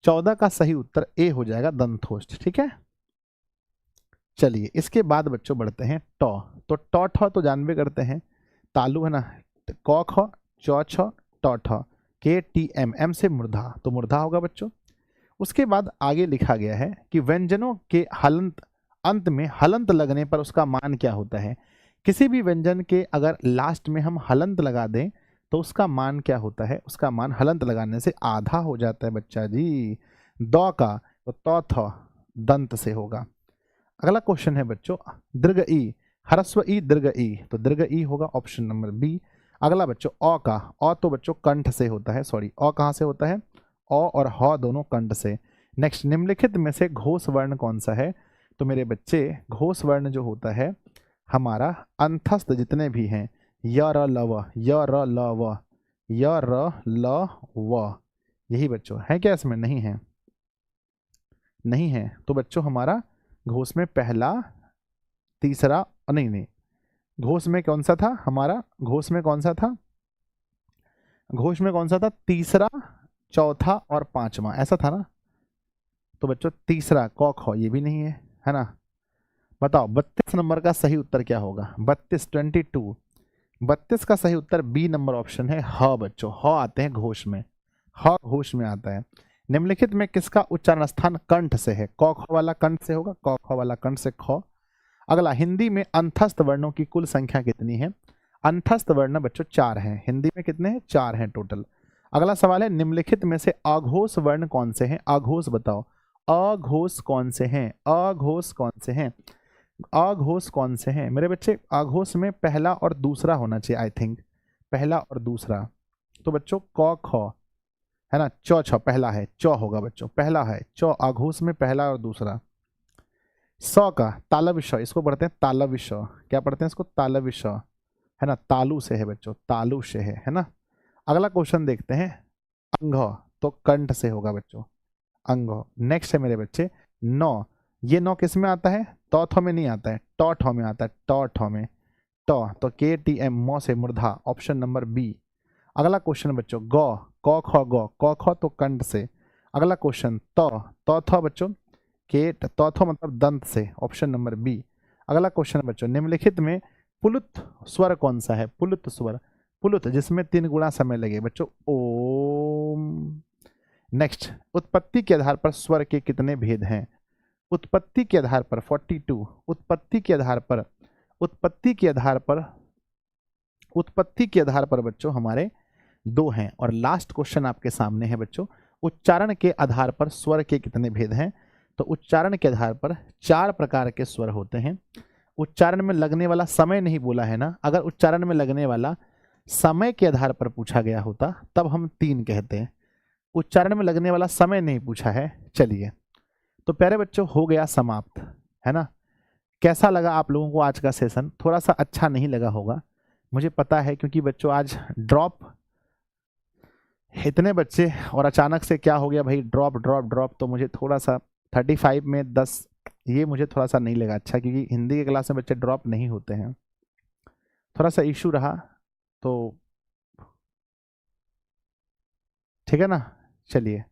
14 का सही उत्तर ए हो जाएगा दंतोष्ठ। ठीक है, चलिए इसके बाद बच्चों बढ़ते हैं टॉ। तो टॉ ठॉ तो जानबे करते हैं, तालु है ना, क ख च छ टॉ ठ, के टी एम, एम से मूर्धा, तो मूर्धा होगा बच्चों। उसके बाद आगे लिखा गया है कि व्यंजनों के हलंत, अंत में हलंत लगने पर उसका मान क्या होता है। किसी भी व्यंजन के अगर लास्ट में हम हलंत लगा दें तो उसका मान क्या होता है, उसका मान हलंत लगाने से आधा हो जाता है बच्चा जी। द का तो त थ दंत से होगा। अगला क्वेश्चन है बच्चों दीर्घ ई, ह्रस्व ई दीर्घ ई, तो दीर्घ ई होगा, ऑप्शन नंबर बी। अगला बच्चों अ का, अ तो बच्चों कंठ से होता है, सॉरी अ कहाँ से होता है, अ और ह दोनों कंठ से। नेक्स्ट निम्नलिखित में से घोष वर्ण कौन सा है। तो मेरे बच्चे घोष वर्ण जो होता है हमारा अंतस्थ जितने भी हैं, य र ल व, य र ल व, य र ल व, यही बच्चों है क्या, इसमें नहीं है, नहीं है। तो बच्चों हमारा घोष में पहला, तीसरा, नहीं, घोष में कौन सा था हमारा, घोष में कौन सा था, घोष में कौन सा था, तीसरा, चौथा और पांचवा, ऐसा था ना। तो बच्चों तीसरा क ख ये भी नहीं है ना। बताओ 32 नंबर का सही उत्तर क्या होगा, 32, 22, 32 का सही उत्तर बी नंबर ऑप्शन है ह बच्चों, ह आते हैं घोष में, ह घोष में आता है। निम्नलिखित में किसका उच्चारण स्थान कंठ से है, क ख वाला कंठ से होगा, क ख वाला कंठ से ख। अगला हिंदी में अंतस्थ वर्णों की कुल संख्या कितनी है। अंतस्थ वर्ण बच्चों 4 हैं, हिंदी में कितने हैं? 4 हैं टोटल। अगला सवाल है, निम्नलिखित में से अघोष वर्ण कौन से हैं? अघोष बताओ, अघोष कौन से हैं? अघोष कौन से हैं? अघोष कौन से हैं मेरे बच्चे? अघोष में पहला और दूसरा होना चाहिए, आई थिंक पहला और दूसरा। तो बच्चों क ख है ना, चौ छ पहला है, चौ होगा बच्चों, पहला है चौ, अघोष में पहला और दूसरा। सौ का तालव्य श, इसको पढ़ते हैं तालव्य श। क्या पढ़ते हैं इसको? तालव्य श, है ना, तालु से है बच्चों, तालु से है ना। अगला क्वेश्चन देखते हैं, अंघ तो कंठ से होगा बच्चों, अंघ। नेक्स्ट है मेरे बच्चे नौ, ये नौ किस में आता है? तौथो में नहीं आता है, टौठो में आता है, टौठो में। टौ तो के टी एम, मौ से मूर्धा, ऑप्शन नंबर बी। अगला क्वेश्चन बच्चों गौ, क ख गौ, क ख तो कंठ से। अगला क्वेश्चन तौथो बच्चों, के तौथो मतलब दंत से, ऑप्शन नंबर बी। अगला क्वेश्चन बच्चों, निम्नलिखित में पुलुत स्वर कौन सा है? पुलुत स्वर, पुलुत जिसमें 3 गुणा समय लगे बच्चों, ओम। नेक्स्ट, उत्पत्ति के आधार पर स्वर के कितने भेद हैं? उत्पत्ति के आधार पर 42, उत्पत्ति के आधार पर, उत्पत्ति के आधार पर, उत्पत्ति के आधार पर बच्चों हमारे 2 हैं। और लास्ट क्वेश्चन आपके सामने है बच्चों, उच्चारण के आधार पर स्वर के कितने भेद हैं? तो उच्चारण के आधार पर 4 प्रकार के स्वर होते हैं। उच्चारण में लगने वाला समय नहीं बोला है ना, अगर उच्चारण में लगने वाला समय के आधार पर पूछा गया होता तब हम 3 कहते हैं। उच्चारण में लगने वाला समय नहीं पूछा है। चलिए, तो प्यारे बच्चों हो गया समाप्त, है ना। कैसा लगा आप लोगों को आज का सेशन? थोड़ा सा अच्छा नहीं लगा होगा, मुझे पता है, क्योंकि बच्चों आज ड्रॉप इतने बच्चे और अचानक से क्या हो गया भाई, ड्रॉप ड्रॉप ड्रॉप। तो मुझे थोड़ा सा 35 में 10, ये मुझे थोड़ा सा नहीं लगा अच्छा, क्योंकि हिंदी के क्लास में बच्चे ड्रॉप नहीं होते हैं, थोड़ा सा इशू रहा। तो ठीक है ना, चलिए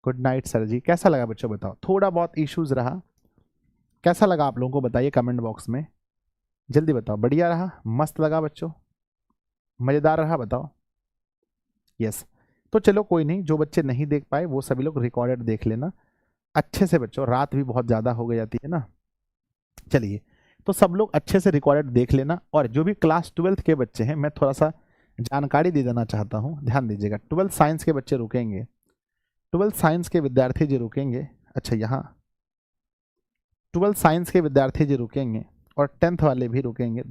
गुड नाइट सर जी। कैसा लगा बच्चों बताओ? थोड़ा बहुत इश्यूज रहा, कैसा लगा आप लोगों को बताइए कमेंट बॉक्स में, जल्दी बताओ। बढ़िया रहा, मस्त लगा बच्चों, मज़ेदार रहा, बताओ। यस, तो चलो कोई नहीं, जो बच्चे नहीं देख पाए वो सभी लोग रिकॉर्डेड देख लेना अच्छे से बच्चों, रात भी बहुत ज़्यादा हो गई जाती है ना। चलिए, तो सब लोग अच्छे से रिकॉर्डेड देख लेना। और जो भी क्लास 12th के बच्चे हैं, मैं थोड़ा सा जानकारी दे देना चाहता हूँ, ध्यान दीजिएगा। 12th साइंस के बच्चे रुकेंगे, 12th साइंस के विद्यार्थी जी रुकेंगे। अच्छा, यहाँ 12th साइंस के विद्यार्थी जी रुकेंगे और 10th वाले भी रुकेंगे।